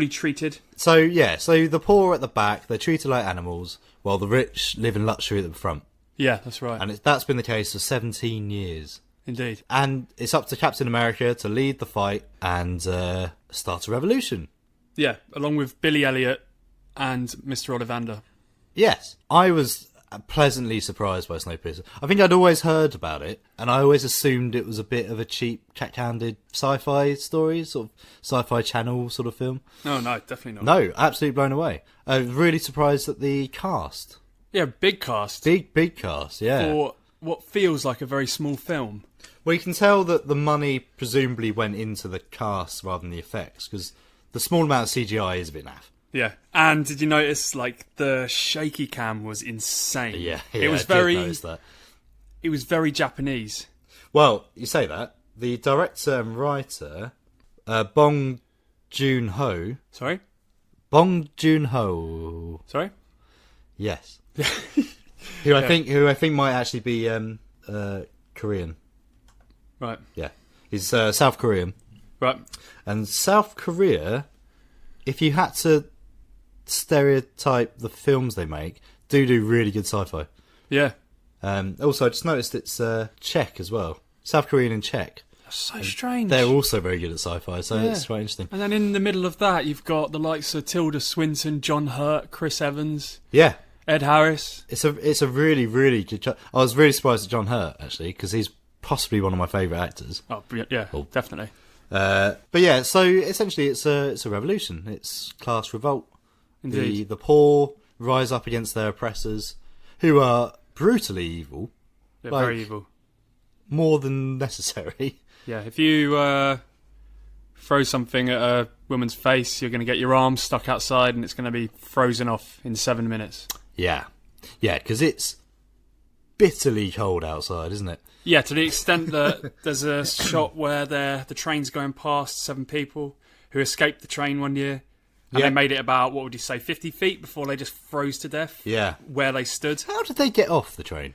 treated. So the poor at the back, they're treated like animals, while the rich live in luxury at the front. Yeah, that's right. And that's been the case for 17 years. Indeed. And it's up to Captain America to lead the fight and start a revolution. Yeah, along with Billy Elliot and Mr. Ollivander. Yes. I was pleasantly surprised by Snowpiercer. I think I'd always heard about it, and I always assumed it was a bit of a cheap, cack-handed sci-fi story, sort of sci-fi channel sort of film. Oh, no, definitely not. No, absolutely blown away. Really surprised at the cast. Yeah, big cast. Big cast, yeah. For what feels like a very small film. Well, you can tell that the money presumably went into the cast rather than the effects, because the small amount of CGI is a bit naff. Yeah, and did you notice, the shaky cam was insane? Yeah, it was I did notice that. It was very Japanese. Well, you say that. The director and writer, Bong Joon-ho... Sorry? Bong Joon-ho. Sorry? Yes. who I think might actually be Korean. Right. Yeah. He's South Korean. Right. And South Korea, if you had to stereotype the films they make, do really good sci-fi. Yeah. Also, I just noticed it's Czech as well. South Korean and Czech. That's so strange. They're also very good at sci-fi, so it's quite interesting. And then in the middle of that, you've got the likes of Tilda Swinton, John Hurt, Chris Evans. Yeah. Ed Harris. It's a really, really good... I was really surprised at John Hurt, actually, because he's possibly one of my favourite actors. Oh, yeah, definitely. But yeah, so essentially it's a revolution. It's class revolt. Indeed. The poor rise up against their oppressors, who are brutally evil. They're very evil. More than necessary. Yeah, if you throw something at a woman's face, you're going to get your arm stuck outside and it's going to be frozen off in 7 minutes. Yeah. Yeah, because it's bitterly cold outside, isn't it? Yeah, to the extent that there's a shot where the train's going past 7 people who escaped the train one year. And they made it about, 50 feet before they just froze to death? Yeah. Where they stood. How did they get off the train?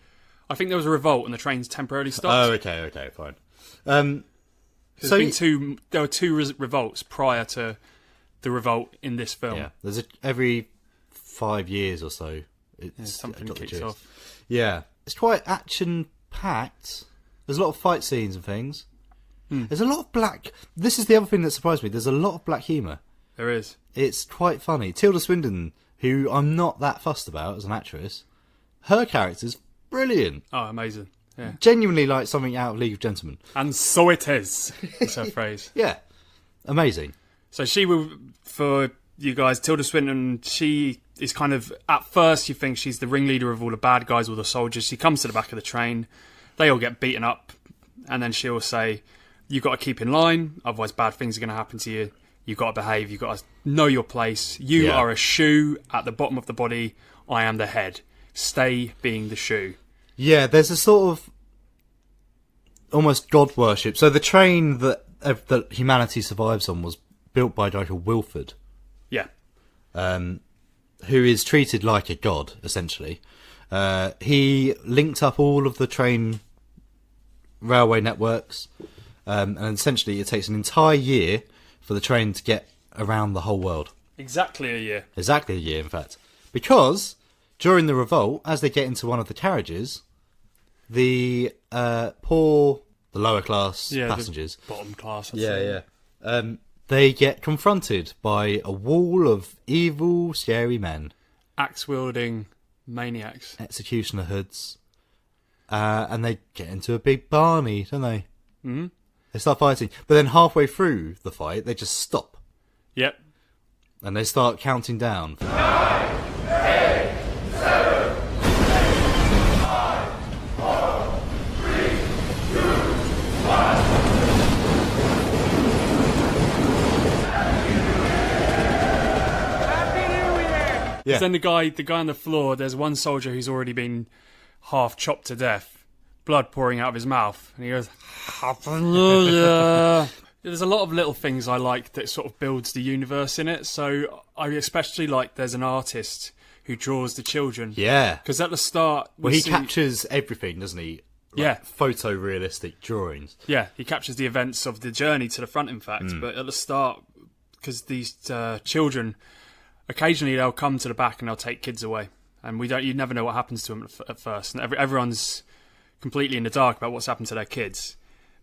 I think there was a revolt and the trains temporarily stopped. Oh, okay, fine. There were 2 revolts prior to the revolt in this film. Yeah, there's every 5 years or so. Something kicks off. Yeah. It's quite action-packed. There's a lot of fight scenes and things. There's a lot of black... This is the other thing that surprised me. There's a lot of black humour. There is. It's quite funny. Tilda Swinton, who I'm not that fussed about as an actress, her character's brilliant. Oh, amazing. Yeah. Genuinely like something out of League of Gentlemen. And so it is. That's her phrase. Yeah. Amazing. So she will, for you guys, Tilda Swinton, she is kind of, at first you think she's the ringleader of all the bad guys, all the soldiers. She comes to the back of the train. They all get beaten up. And then she'll say, you've got to keep in line, otherwise bad things are going to happen to you. You've got to behave. You've got to know your place. You are a shoe at the bottom of the body. I am the head. Stay being the shoe. Yeah, there's a sort of almost god worship. So the train that humanity survives on was built by a guy called Wilford. Yeah. Who is treated like a god, essentially. He linked up all of the train railway networks. And essentially it takes an entire year for the train to get around the whole world. Exactly a year. Exactly a year, in fact. Because during the revolt, as they get into one of the carriages, the lower class passengers... The bottom class, they get confronted by a wall of evil, scary men. Axe-wielding maniacs. Executioner hoods. And they get into a big Barney, don't they? Mm-hmm. They start fighting, but then halfway through the fight, they just stop. Yep. And they start counting down. 9, 8, 7, 6, 5, 4, 3, 2, 1. Happy New Year! Then the guy on the floor, there's one soldier who's already been half chopped to death. blood pouring out of his mouth, and he goes, Hallelujah. There's a lot of little things I like that sort of builds the universe in it. So I especially like there's an artist who draws the children. Yeah. Because at the start... He captures everything, doesn't he? Photorealistic drawings. Yeah, he captures the events of the journey to the front, in fact. But at the start, because these children, occasionally they'll come to the back and they'll take kids away. And you never know what happens to them at first. And everyone's completely in the dark about what's happened to their kids.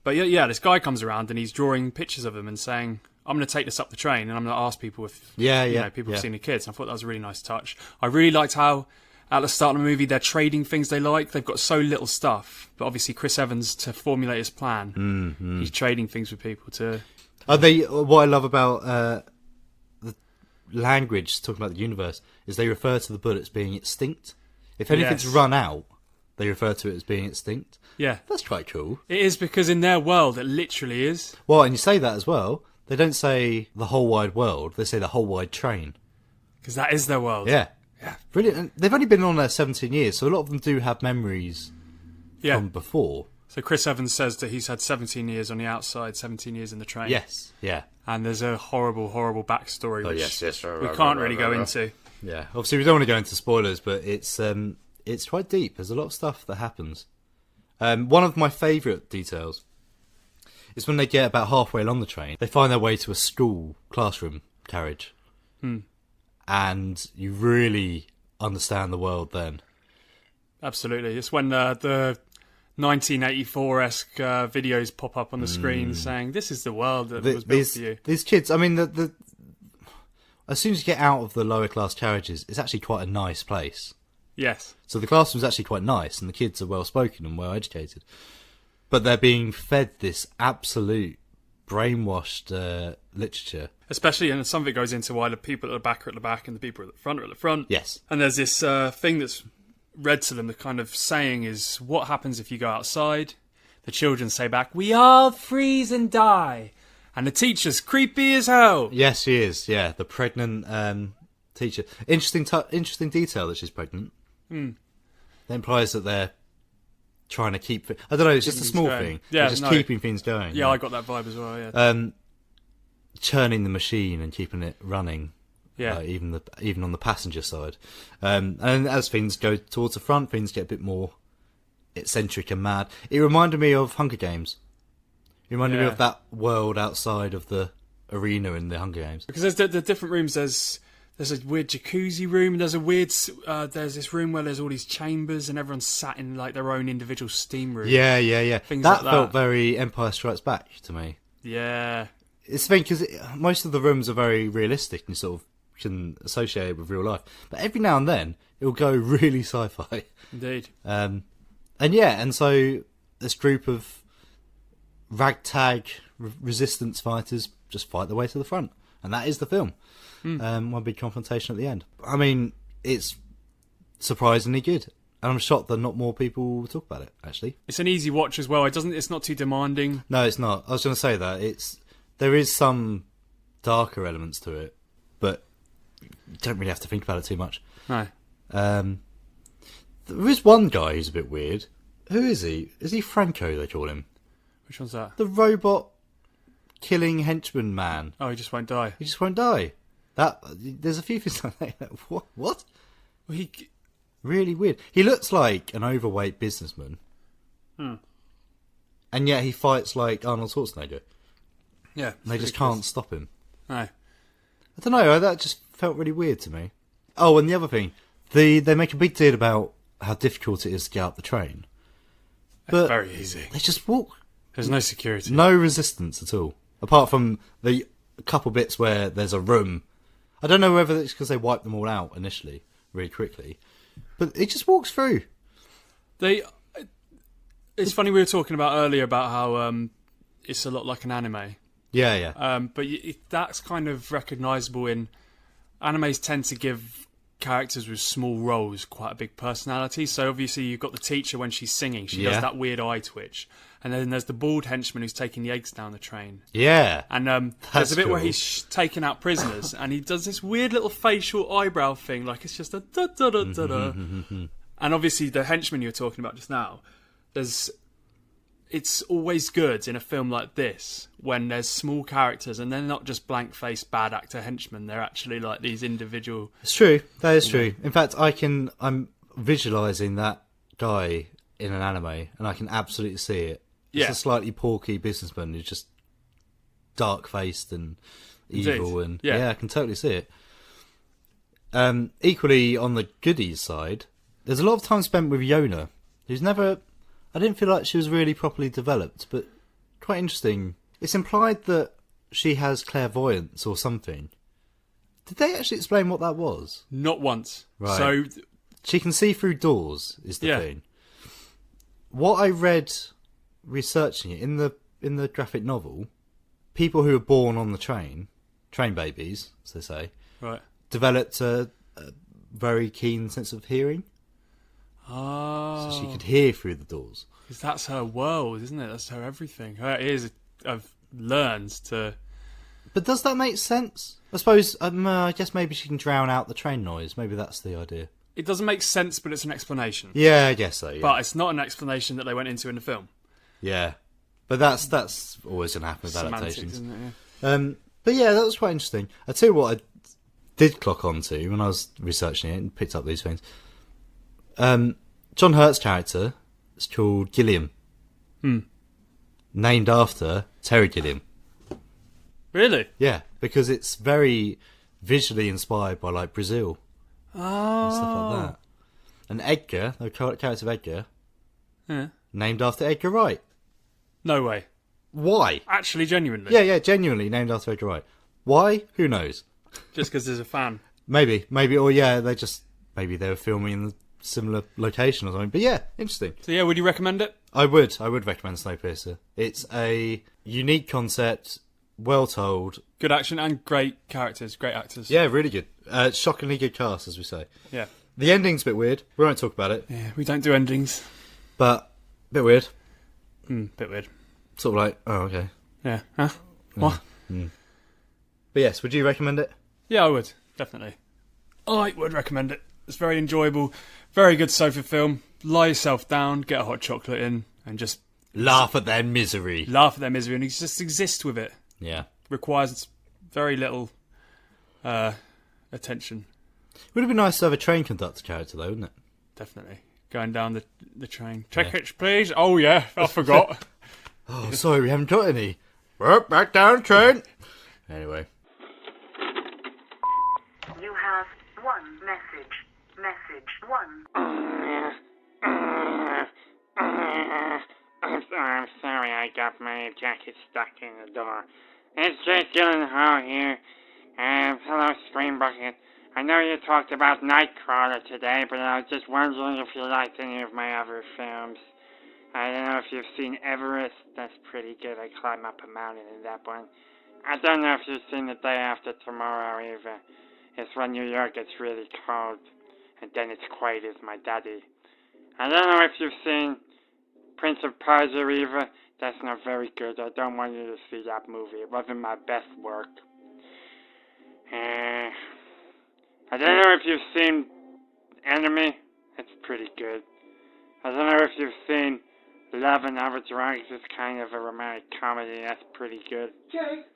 But this guy comes around and he's drawing pictures of them and saying, I'm going to take this up the train and I'm going to ask people if people have seen the kids. And I thought that was a really nice touch. I really liked how at the start of the movie they're trading things they like. They've got so little stuff, but obviously Chris Evans, to formulate his plan, he's trading things with people to... What I love about the language, talking about the universe, is they refer to the bullets being extinct. If anything's run out, they refer to it as being extinct. Yeah. That's quite cool. It is, because in their world it literally is. Well, and you say that as well. They don't say the whole wide world, they say the whole wide train. Because that is their world. Yeah. Brilliant. And they've only been on there 17 years, so a lot of them do have memories from before. So Chris Evans says that he's had 17 years on the outside, 17 years in the train. Yes, yeah. And there's a horrible, horrible backstory which we can't really go into. Yeah, obviously we don't want to go into spoilers, but it's quite deep. There's a lot of stuff that happens. One of my favourite details is when they get about halfway along the train, they find their way to a school classroom carriage. And you really understand the world then. Absolutely. It's when the 1984-esque videos pop up on the screen saying, this is the world that was built for you. These kids, I mean, as soon as you get out of the lower class carriages, it's actually quite a nice place. Yes. So the classroom's actually quite nice, and the kids are well spoken and well educated. But they're being fed this absolute brainwashed literature. Especially, and some of it goes into why the people at the back are at the back and the people at the front are at the front. Yes. And there's this thing that's read to them, the kind of saying is, what happens if you go outside? The children say back, we all freeze and die. And the teacher's creepy as hell. Yes, she is, yeah. The pregnant teacher. Interesting detail that she's pregnant. That implies that they're trying to keep... I don't know, it's just a small thing. Yeah, just keeping things going. Yeah, I got that vibe as well, yeah. Churning the machine and keeping it running. Yeah. Even on the passenger side. And as things go towards the front, things get a bit more eccentric and mad. It reminded me of Hunger Games. It reminded me of that world outside of the arena in the Hunger Games. Because there's the different rooms. There's a weird jacuzzi room. There's a weird... there's this room where there's all these chambers and everyone's sat in like their own individual steam room. Yeah. Things like that. That felt very Empire Strikes Back to me. Yeah. It's the thing, because most of the rooms are very realistic and sort of can associate it with real life. But every now and then, it'll go really sci-fi. Indeed. And so this group of ragtag resistance fighters just fight their way to the front. And that is the film. One big confrontation at the end. I mean, it's surprisingly good. And I'm shocked that not more people talk about it, actually. It's an easy watch as well. It's not too demanding. No, it's not. I was going to say that. There is some darker elements to it, but you don't really have to think about it too much. No. There is one guy who's a bit weird. Who is he? Is he Franco, they call him? Which one's that? The robot killing henchman man. Oh, he just won't die. He just won't die. There's a few things like that. What? Well, really weird. He looks like an overweight businessman. And yet he fights like Arnold Schwarzenegger. Yeah. And they just can't stop him. No. I don't know, that just felt really weird to me. Oh, and the other thing, they make a big deal about how difficult it is to get up the train. But it's very easy. They just walk. There's no security. No resistance at all. Apart from the couple bits where there's a room. I don't know whether it's because they wipe them all out initially, really quickly. But it just walks through. It's funny, we were talking about earlier about how it's a lot like an anime. Yeah. But that's kind of recognisable in... Animes tend to give characters with small roles quite a big personality. So obviously you've got the teacher when she's singing. She does that weird eye twitch. And then there's the bald henchman who's taking the eggs down the train. Yeah. And there's a bit where he's taking out prisoners and he does this weird little facial eyebrow thing. Like it's just a da-da-da-da-da. And obviously the henchman you were talking about just now, it's always good in a film like this when there's small characters and they're not just blank-faced bad actor henchmen. They're actually like these individual... It's true. That is true. In fact, I'm visualising that guy in an anime and I can absolutely see it. It's a slightly porky businessman who's just dark-faced and evil. And yeah, I can totally see it. Equally, on the goodies side, there's a lot of time spent with Yona, who's never... I didn't feel like she was really properly developed, but quite interesting. It's implied that she has clairvoyance or something. Did they actually explain what that was? Not once. Right. So she can see through doors, is the thing. What I read researching it in the graphic novel, people who were born on the train babies, as they say, right, developed a very keen sense of hearing. Oh. So she could hear through the doors. Because that's her world, isn't it? That's her everything. Her ears have learned to... But does that make sense? I suppose, I guess maybe she can drown out the train noise. Maybe that's the idea. It doesn't make sense, but it's an explanation. Yeah, I guess so, yeah. But it's not an explanation that they went into in the film. Yeah. But that's always going to happen with adaptations. Isn't it? Yeah. But yeah, that was quite interesting. I tell you what I did clock onto when I was researching it and picked up these things. John Hurt's character is called Gilliam. Named after Terry Gilliam. Really? Yeah, because it's very visually inspired by like Brazil. And stuff like that. And Edgar, the character of Edgar, named after Edgar Wright. No way. Why? Actually, genuinely? Yeah, genuinely named after Edgar Wright. Why? Who knows? Just because there's a fan. Maybe, or maybe they were filming in a similar location or something. But yeah, interesting. So yeah, would you recommend it? I would recommend Snowpiercer. It's a unique concept, well told. Good action and great characters, great actors. Yeah, really good. Shockingly good cast, as we say. Yeah. The ending's a bit weird. We won't talk about it. Yeah, we don't do endings. But, a bit weird. Bit weird. Sort of like, oh, okay. Yeah. Huh? What? But yes, would you recommend it? Yeah, I would. Definitely. I would recommend it. It's very enjoyable. Very good sofa film. Lie yourself down, get a hot chocolate in, and just... Laugh at their misery. And just exist with it. Yeah. Requires very little attention. Would it be nice to have a train conductor character, though, wouldn't it? Definitely. Going down the train. Tickets, please. Oh, yeah, I forgot. Oh, sorry, we haven't got any. Well, back down the train. Anyway. You have one message. Message 1. I'm sorry I got my jacket stuck in the door. It's Jake Gyllenhaal here. Hello, Screen Bucket. I know you talked about Nightcrawler today, but I was just wondering if you liked any of my other films. I don't know if you've seen Everest. That's pretty good. I climb up a mountain in that one. I don't know if you've seen The Day After Tomorrow either. It's when New York gets really cold, and then it's quiet as my daddy. I don't know if you've seen Prince of Persia either. That's not very good. I don't want you to see that movie. It wasn't my best work. I don't know if you've seen Enemy. It's pretty good. I don't know if you've seen Love and Other Drugs. It's kind of a romantic comedy. That's pretty good. Jake,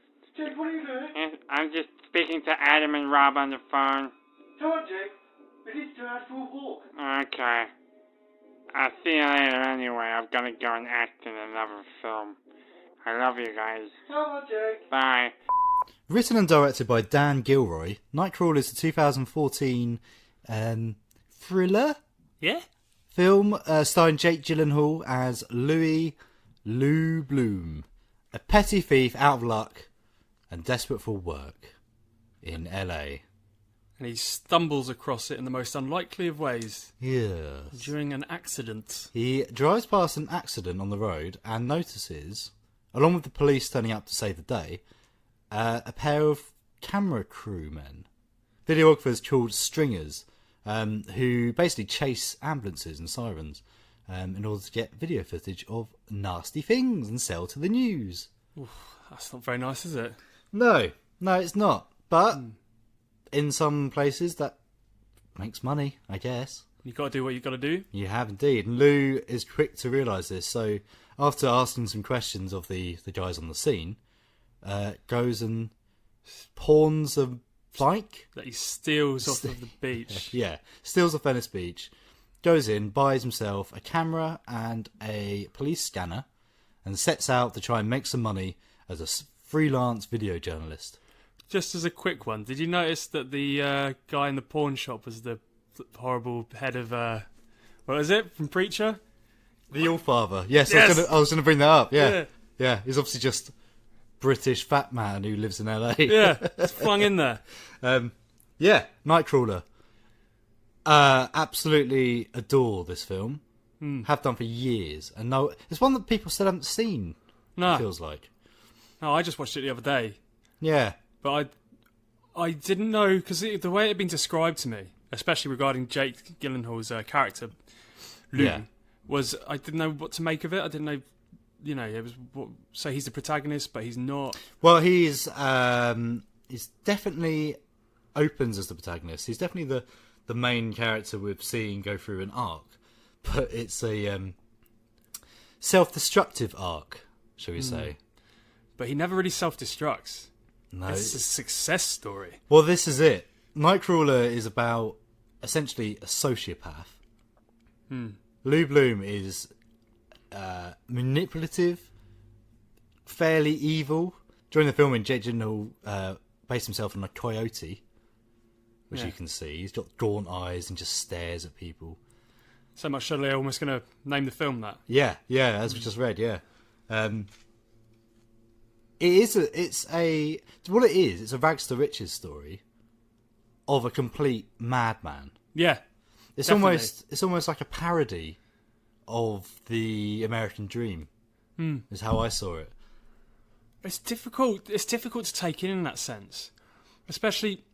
what are you doing? I'm just speaking to Adam and Rob on the phone. Come on, Jake. We need to go out for a walk. Okay. I'll see you later anyway. I'm gonna go and act in another film. I love you guys. Come on, Jake. Bye. Written and directed by Dan Gilroy, Nightcrawler is a 2014 thriller film starring Jake Gyllenhaal as Lou Bloom, a petty thief out of luck and desperate for work in LA. And he stumbles across it in the most unlikely of ways. Yes. During an accident. He drives past an accident on the road and notices, along with the police turning up to save the day, a pair of camera crewmen, videographers called stringers, who basically chase ambulances and sirens in order to get video footage of nasty things and sell to the news. Oof, that's not very nice, is it? No, it's not. But in some places that makes money, I guess. You got to do what you got to do. You have indeed. And Lou is quick to realise this. So after asking some questions of the guys on the scene, goes and pawns a bike that he steals off of the beach. Yeah, steals off Venice Beach. Goes in, buys himself a camera and a police scanner, and sets out to try and make some money as a freelance video journalist. Just as a quick one, did you notice that the guy in the pawn shop was the horrible head of what was it from Preacher? The Allfather. Yes, yes! I was going to bring that up. Yeah. He's obviously just British fat man who lives in LA. Yeah, it's flung in there. Nightcrawler. Absolutely adore this film. Have done for years, and no, it's one that people still haven't seen. No, it feels like. No, I just watched it the other day. Yeah, but I didn't know, because the way it had been described to me, especially regarding Jake Gyllenhaal's character, Lou, was I didn't know what to make of it. I didn't know, it was so he's the protagonist, but he's not. Well, he's definitely opens as the protagonist. He's definitely the main character we've seen go through an arc, but it's a self-destructive arc, shall we say. But he never really self-destructs. No. It's a success story. Well, this is it. Nightcrawler is about, essentially, a sociopath. Lou Bloom is manipulative, fairly evil. During the filming, Jake Gyllenhaal based himself on a coyote, which you can see. He's got gaunt eyes and just stares at people. So much so they're almost going to name the film that. Yeah, as we just read, It's a rags to riches story of a complete madman. Yeah, it's definitely. almost like a parody of the American Dream. Is how I saw it. It's difficult. It's difficult to take in that sense, especially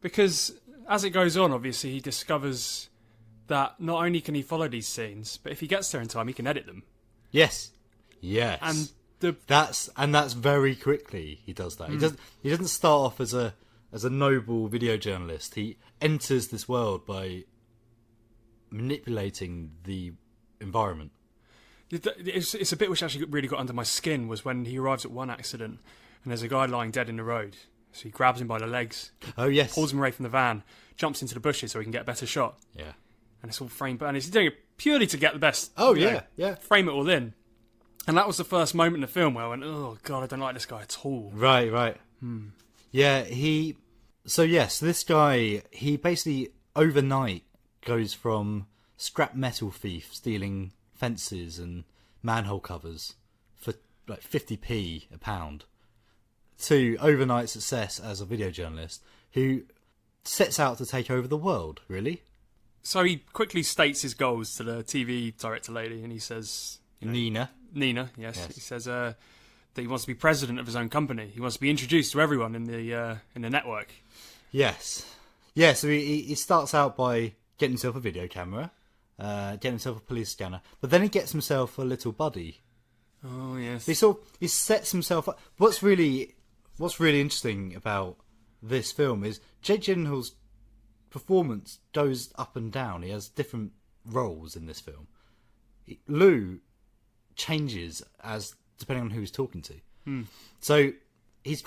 because as it goes on, obviously he discovers that not only can he follow these scenes, but if he gets there in time, he can edit them. Yes, and that's very quickly he does that. He doesn't start off as a noble video journalist. He enters this world by manipulating the environment. It's a bit which actually really got under my skin was when he arrives at one accident and there's a guy lying dead in the road. So he grabs him by the legs. Oh yes. Pulls him away from the van, jumps into the bushes so he can get a better shot. Yeah. And it's all framed, and he's doing it purely to get the best. Oh yeah. Frame it all in. And that was the first moment in the film where I went, oh god, I don't like this guy at all. Right. Yeah, so this guy, he basically overnight goes from scrap metal thief stealing fences and manhole covers for like 50p a pound to overnight success as a video journalist who sets out to take over the world, really. So he quickly states his goals to the TV director lady, and he says... Nina, yes. He says that he wants to be president of his own company. He wants to be introduced to everyone in the network. Yes. Yeah, so he starts out by getting himself a video camera, getting himself a police scanner, but then he gets himself a little buddy. Oh, yes. He sets himself up. What's really interesting about this film is Jake Gyllenhaal's performance goes up and down. He has different roles in this film. Lou changes as depending on who he's talking to. So he's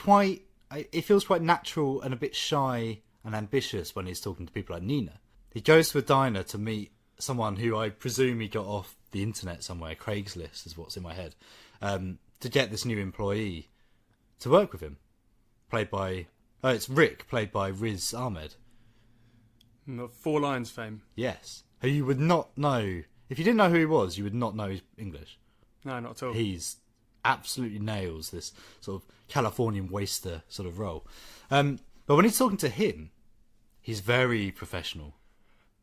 it feels quite natural and a bit shy and ambitious when he's talking to people like Nina. He goes to a diner to meet someone who I presume he got off the internet somewhere. Craigslist is what's in my head. To get this new employee to work with him, it's Rick, played by Riz Ahmed. Four Lions fame. Yes, who you would not know if you didn't know who he was. You would not know his English. No, not at all. He's absolutely nails this sort of Californian waster sort of role. But when he's talking to him, he's very professional.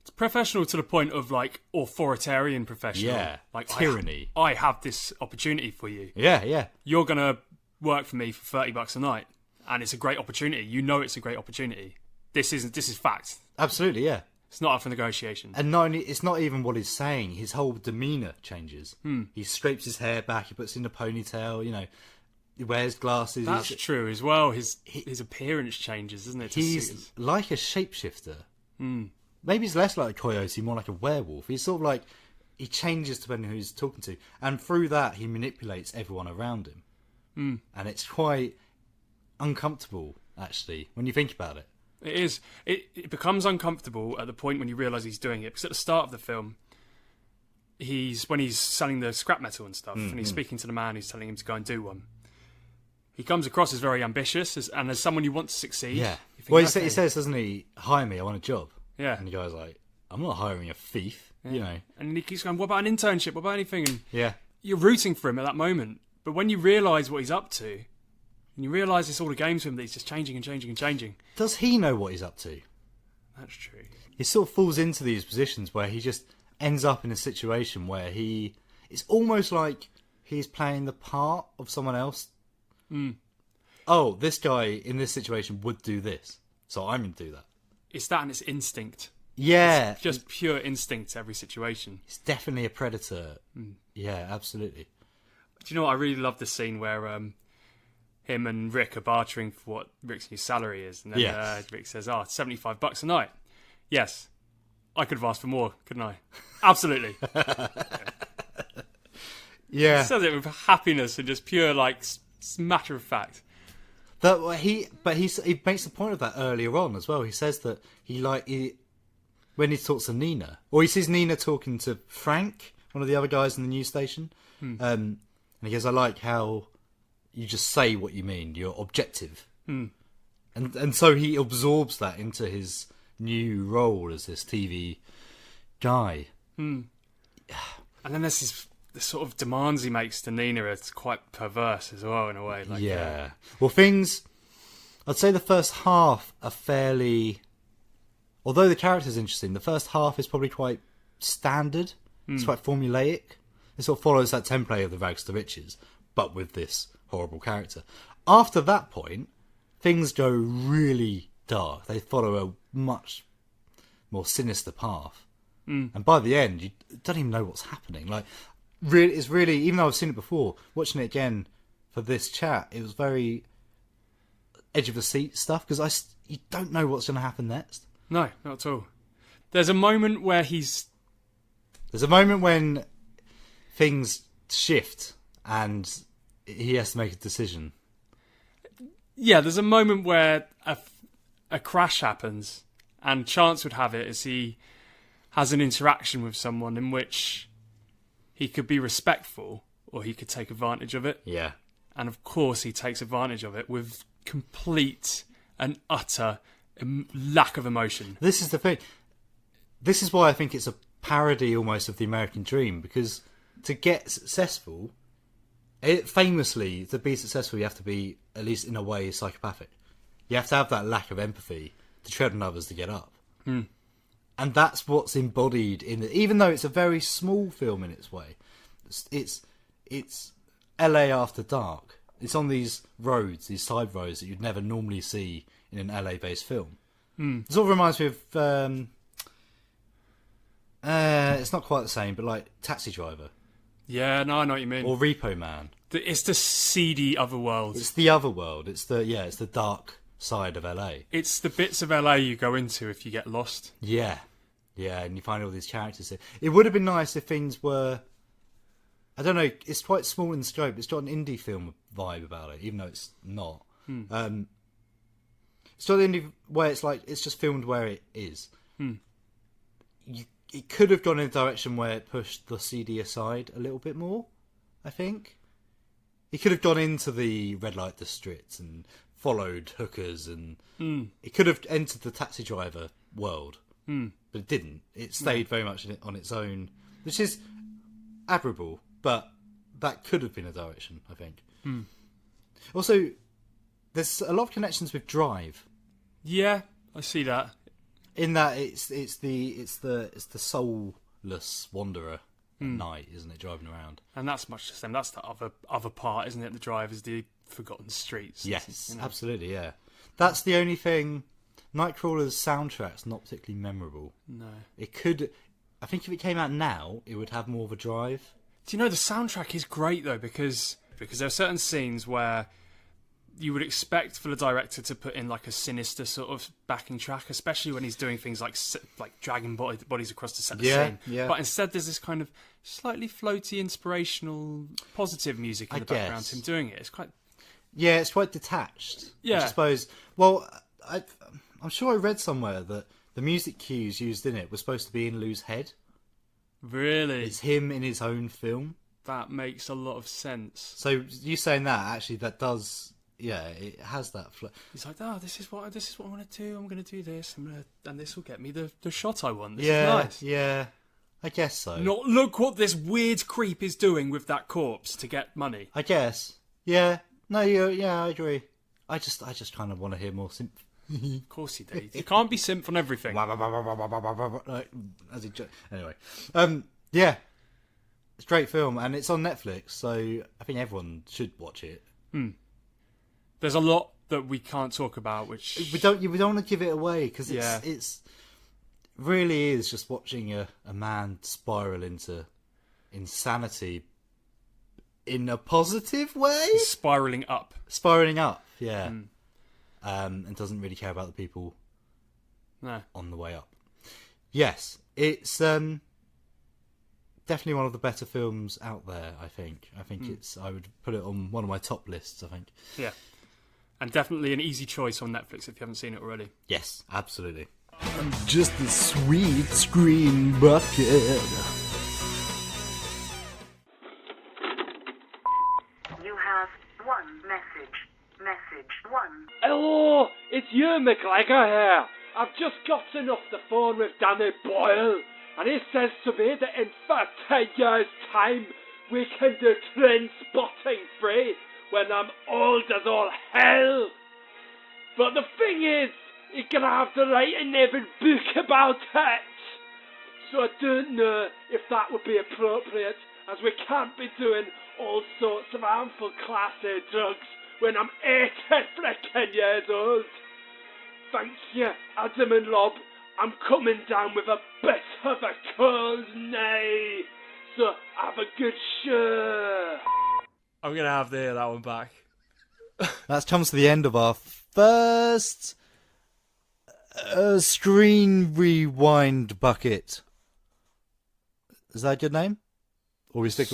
It's professional to the point of like authoritarian professional. Yeah, like tyranny. I have this opportunity for you. Yeah. You're gonna work for me for $30 a night, and it's a great opportunity. You know it's a great opportunity. This is fact. Absolutely, yeah. It's not up for negotiation. And not only, it's not even what he's saying. His whole demeanour changes. He scrapes his hair back. He puts in a ponytail. He wears glasses. That's true as well. His appearance changes, isn't it? He's like a shapeshifter. maybe he's less like a coyote, more like a werewolf. He's sort of like, he changes depending on who he's talking to. And through that, he manipulates everyone around him. And it's quite uncomfortable, actually, when you think about it. It is. It becomes uncomfortable at the point when you realise he's doing it. Because at the start of the film, when he's selling the scrap metal and stuff, and he's speaking to the man who's telling him to go and do one, he comes across as very ambitious and as someone you want to succeed. Yeah. Think, Well, he says, doesn't he, hire me, I want a job. Yeah. And the guy's like, I'm not hiring a thief, you know. And he keeps going, what about an internship? What about anything? And yeah. You're rooting for him at that moment. But when you realise what he's up to, and you realise it's all a game to him, that he's just changing and changing and changing. Does he know what he's up to? That's true. He sort of falls into these positions where he just ends up in a situation where it's almost like he's playing the part of someone else. Oh, this guy in this situation would do this, so I'm going to do that. It's that and it's instinct. Yeah. It's just pure instinct every situation. He's definitely a predator. Yeah, absolutely. Do you know what? I really love the scene where him and Rick are bartering for what Rick's new salary is. And then Rick says, $75 a night. Yes. I could have asked for more, couldn't I? Absolutely. Yeah. He says it with happiness and just pure, like, matter of fact. He makes the point of that earlier on as well. He says that when he talks to Nina, or he sees Nina talking to Frank, one of the other guys in the news station, and he goes, I like how you just say what you mean, you're objective. And so he absorbs that into his new role as this TV guy. And then there's the sort of demands he makes to Nina are quite perverse as well in a way. Like, yeah. Well, I'd say the first half are fairly... Although the character's interesting, the first half is probably quite standard. It's quite formulaic. It sort of follows that template of the rags to riches, but with this horrible character. After that point, things go really dark. They follow a much more sinister path. And by the end, you don't even know what's happening. Like, it's really, even though I've seen it before, watching it again for this chat, it was very edge of the seat stuff, because you don't know what's going to happen next. No, not at all. There's a moment where when things shift and he has to make a decision. Yeah, there's a moment where a crash happens, and chance would have it as he has an interaction with someone in which he could be respectful or he could take advantage of it. Yeah. And of course he takes advantage of it with complete and utter lack of emotion. This is the thing. This is why I think it's a parody almost of the American dream, because to get successful, famously, to be successful, you have to be, at least in a way, psychopathic. You have to have that lack of empathy to tread on others to get up. And that's what's embodied in it. Even though it's a very small film in its way, it's LA after dark. It's on these roads, these side roads that you'd never normally see in an LA-based film. It sort of reminds me of... it's not quite the same, but like Taxi Driver. Yeah, no, I know what you mean. Or Repo Man. It's the seedy otherworld. It's the otherworld. It's the dark side of LA. It's the bits of LA you go into if you get lost. Yeah, and you find all these characters there. It would have been nice if things were... I don't know, it's quite small in scope. It's got an indie film vibe about it, even though it's not. It's got an indie where it's like, it's just filmed where it is. It could have gone in a direction where it pushed the CD aside a little bit more, I think. It could have gone into the red light districts and followed hookers, and it could have entered the Taxi Driver world, but it didn't. It stayed very much on its own, which is admirable, but that could have been a direction, I think. Also, there's a lot of connections with Drive. Yeah, I see that. In that it's the soulless wanderer at night, isn't it, driving around? And that's much the same. That's the other part, isn't it? The Drive is the forgotten streets. Yes, absolutely, yeah. That's the only thing. Nightcrawler's soundtrack's not particularly memorable. No. It could... I think if it came out now, it would have more of a drive. Do you know, the soundtrack is great, though, because there are certain scenes where you would expect for the director to put in like a sinister sort of backing track, especially when he's doing things like dragging bodies across the set of the scene. Yeah. But instead, there's this kind of slightly floaty, inspirational, positive music in the background. Him doing it, it's quite. Yeah, it's quite detached. Yeah, I suppose. Well, I'm sure I read somewhere that the music cues used in it were supposed to be in Lou's head. Really? It's him in his own film. That makes a lot of sense. So you saying that, actually, that does... Yeah, it has that... He's like, this is what I want to do. I'm going to do this. And this will get me the shot I want. This is nice. Yeah, I guess so. Not look what this weird creep is doing with that corpse to get money. I guess. Yeah. No, I agree. I just kind of want to hear more simp. Of course you do. You can't be simp on everything. Anyway, yeah, it's a great film, and it's on Netflix, so I think everyone should watch it. There's a lot that we can't talk about, which we don't want to give it away because it's really is just watching a man spiral into insanity in a positive way. Spiraling up, yeah. And doesn't really care about the people on the way up. Yes, it's definitely one of the better films out there, I think. I would put it on one of my top lists, I think. Yeah. And definitely an easy choice on Netflix if you haven't seen it already. Yes, absolutely. I'm just a sweet screen bucket. You have one message. Message 1. Hello, it's you, McGregor here. I've just gotten off the phone with Danny Boyle, and he says to me that in 10 years' time, we can do train spotting free when I'm old as all hell. But the thing is, you're gonna have to write a naval book about it. So I don't know if that would be appropriate, as we can't be doing all sorts of harmful Class A drugs when I'm 80 freaking years old. Thanks you, Adam and Rob. I'm coming down with a bit of a cold now. So have a good show. I'm going to have to hear that one back. That comes to the end of our first screen rewind bucket. Is that a good name? Or we stick...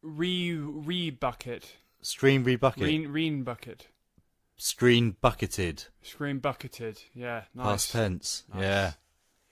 Re-bucket. Screen rebucket. Reen bucket. Screen bucketed. Screen bucketed, yeah. Nice. Past tense, nice. Yeah.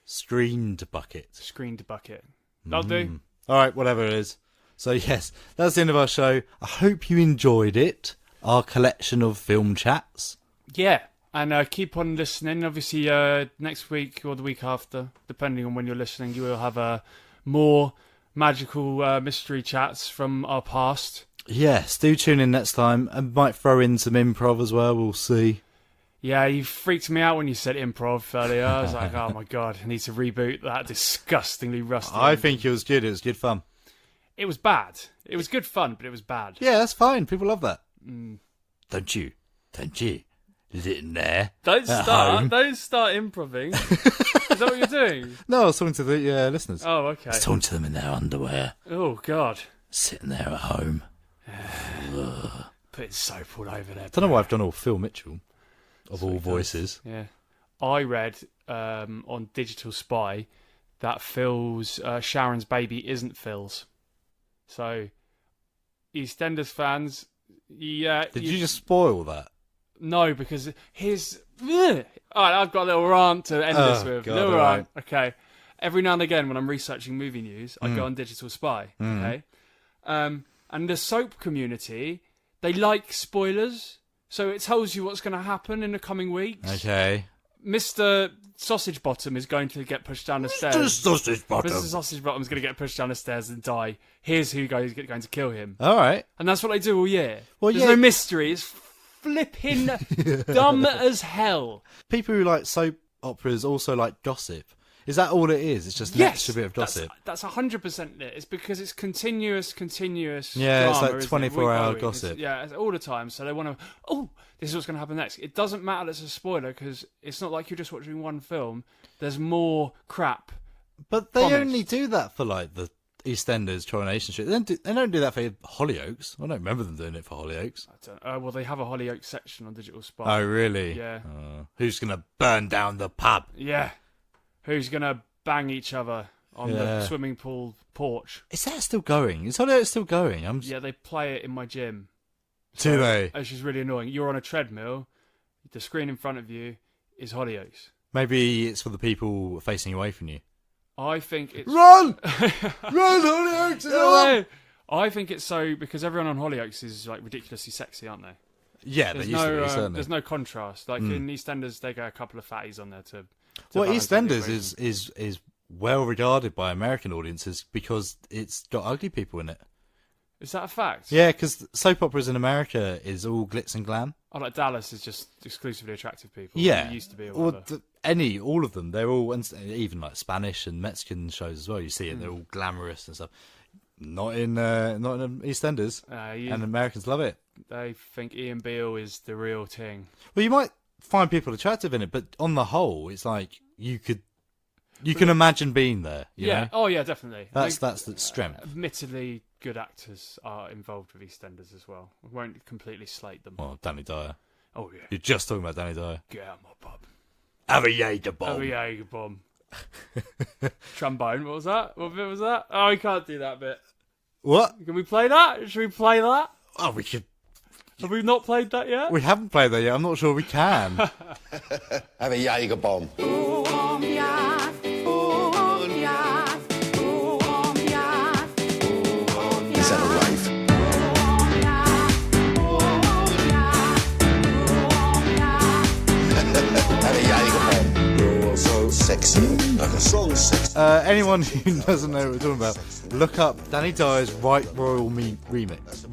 Screened bucket. Screened bucket. That'll do. Alright, whatever it is. So yes, that's the end of our show. I hope you enjoyed it. Our collection of film chats. Yeah, and keep on listening. Obviously, next week or the week after, depending on when you're listening, you will have more magical mystery chats from our past. Yes, do tune in next time. I might throw in some improv as well, we'll see. Yeah, you freaked me out when you said improv earlier. I was like, oh my god, I need to reboot that disgustingly rusty. I think it was good. It was good fun. It was bad. It was good fun, but it was bad. Yeah, that's fine. People love that. Don't you? Sitting there. Don't start improving. Is that what you're doing? No, I was talking to the listeners. Oh, okay. I was talking to them in their underwear. Oh, God. Sitting there at home. Putting soap all over there. I don't know why I've done all Phil Mitchell, of all voices. Yeah. I read on Digital Spy that Phil's Sharon's baby isn't Phil's. So, EastEnders fans, yeah. Did you just spoil that? No, because his... Alright, I've got a little rant to end this with. God, little rant. Okay. Every now and again when I'm researching movie news, I go on Digital Spy. Okay. And the soap community, they like spoilers, so it tells you what's going to happen in the coming weeks. Okay. Mr. Sausage Bottom is going to get pushed down the stairs. Mr. Sausage Bottom is going to get pushed down the stairs and die. Here's who's going to kill him. All right. And that's what they do all year. Well, There's no mystery. It's flipping dumb as hell. People who like soap operas also like gossip. Is that all it is? It's just an extra bit of gossip? That's 100% it. It's because it's continuous Yeah, drama, it's like 24-hour gossip. It's all the time. So they want to, this is what's going to happen next. It doesn't matter that it's a spoiler because it's not like you're just watching one film. There's more crap. But they only do that for like the EastEnders Coronation Street. They don't do that for Hollyoaks. I don't remember them doing it for Hollyoaks. Well, they have a Hollyoaks section on Digital Spy. Oh, really? Yeah. Who's going to burn down the pub? Yeah. Who's going to bang each other on the swimming pool porch? Is that still going? Is Hollyoaks still going? Yeah, they play it in my gym. Do they? Which is really annoying. You're on a treadmill. The screen in front of you is Hollyoaks. Maybe it's for the people facing away from you. I think it's... Run! Run, Hollyoaks! I think it's so because everyone on Hollyoaks is like ridiculously sexy, aren't they? Yeah, they used to be, certainly. There's no contrast. Like in EastEnders, they got a couple of fatties on there to well, EastEnders is well regarded by American audiences because it's got ugly people in it. Is that a fact? Yeah, because soap operas in America is all glitz and glam. Oh, like Dallas is just exclusively attractive people. Yeah, it used to be. Or all of them. They're all, even like Spanish and Mexican shows as well. You see it; they're all glamorous and stuff. Not in EastEnders, and Americans love it. They think Ian Beale is the real thing. Well, you might find people attractive in it, but on the whole, it's like you can imagine being there. You know? Oh yeah, definitely. That's the strength. Admittedly, good actors are involved with EastEnders as well. We won't completely slate them. Well, Danny Dyer. Oh yeah. You're just talking about Danny Dyer. Get out of my pub. Have a Jaeger bomb. Have a Jaeger bomb. Trombone. What was that? What bit was that? Oh, we can't do that bit. What? Can we play that? Should we play that? Oh, we could. Have we not played that yet? We haven't played that yet. I'm not sure we can. Have a Jaeger bomb. Is that a rave? Have a Jaeger bomb. You're so sexy. Like a song sexy. Anyone who doesn't know what we're talking about, look up Danny Dyer's Right Royal remix.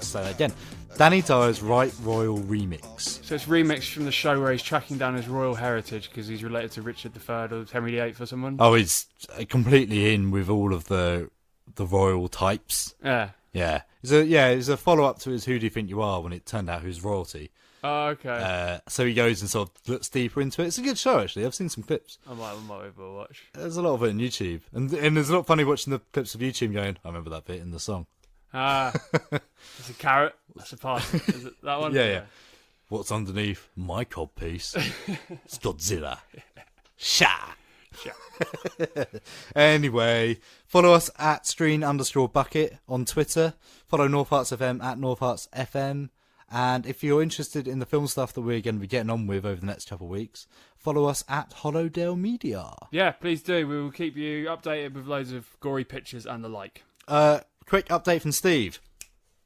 Say that again. Danny Dyer's Right Royal remix. So it's remixed from the show where he's tracking down his royal heritage because he's related to Richard III or Henry VIII or someone. Oh, he's completely in with all of the royal types. Yeah. Yeah. It's a follow-up to his Who Do You Think You Are when it turned out who's royalty. Oh, okay. So he goes and sort of looks deeper into it. It's a good show, actually. I've seen some clips. I might watch. There's a lot of it on YouTube. And there's a lot funny watching the clips of YouTube going, I remember that bit in the song. It's a carrot. That's a pass. Is it that one? Yeah. What's underneath my codpiece? It's Godzilla. Sha! Anyway, follow us at @screen_bucket on Twitter. Follow North Herts FM at North Herts FM. And if you're interested in the film stuff that we're going to be getting on with over the next couple of weeks, follow us at Hollowdale Media. Yeah, please do. We will keep you updated with loads of gory pictures and the like. Quick update from Steve.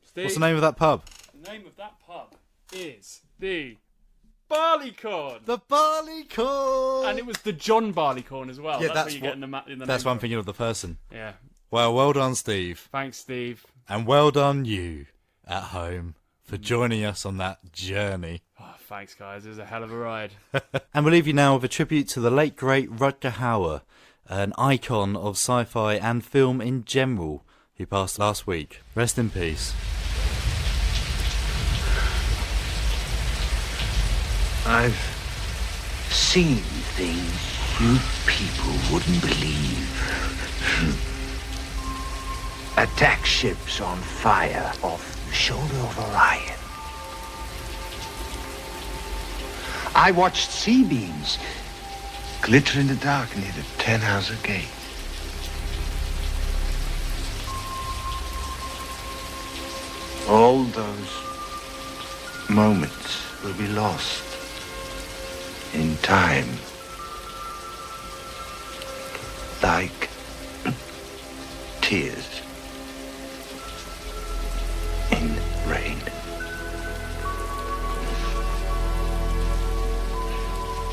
Steve, what's the name of that pub? The name of that pub is the Barleycorn. The Barleycorn. And it was the John Barleycorn as well. Yeah, that's what you get in the name. That's what I'm thinking of the person. Yeah. Well done, Steve. Thanks, Steve. And well done, you at home, for joining us on that journey. Oh, thanks, guys. It was a hell of a ride. And we'll leave you now with a tribute to the late, great Rutger Hauer, an icon of sci-fi and film in general, who passed last week. Rest in peace. I've seen things you people wouldn't believe. Attack ships on fire off the shoulder of Orion. I watched sea beams glitter in the dark near the 10-Hauser Gate. All those moments will be lost in time, like tears in rain.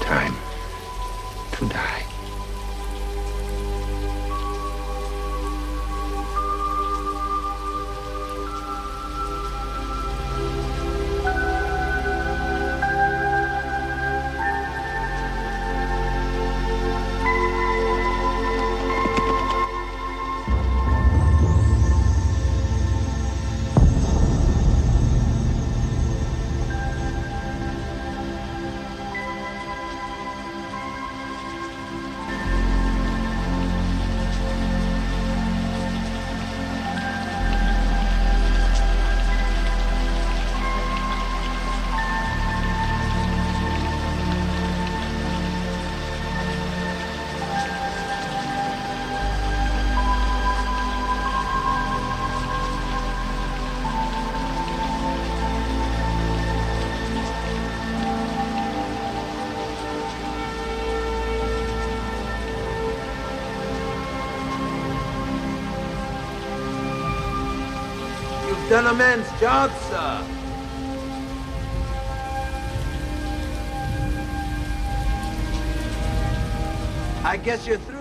Time to die. done a man's job, sir. I guess you're through.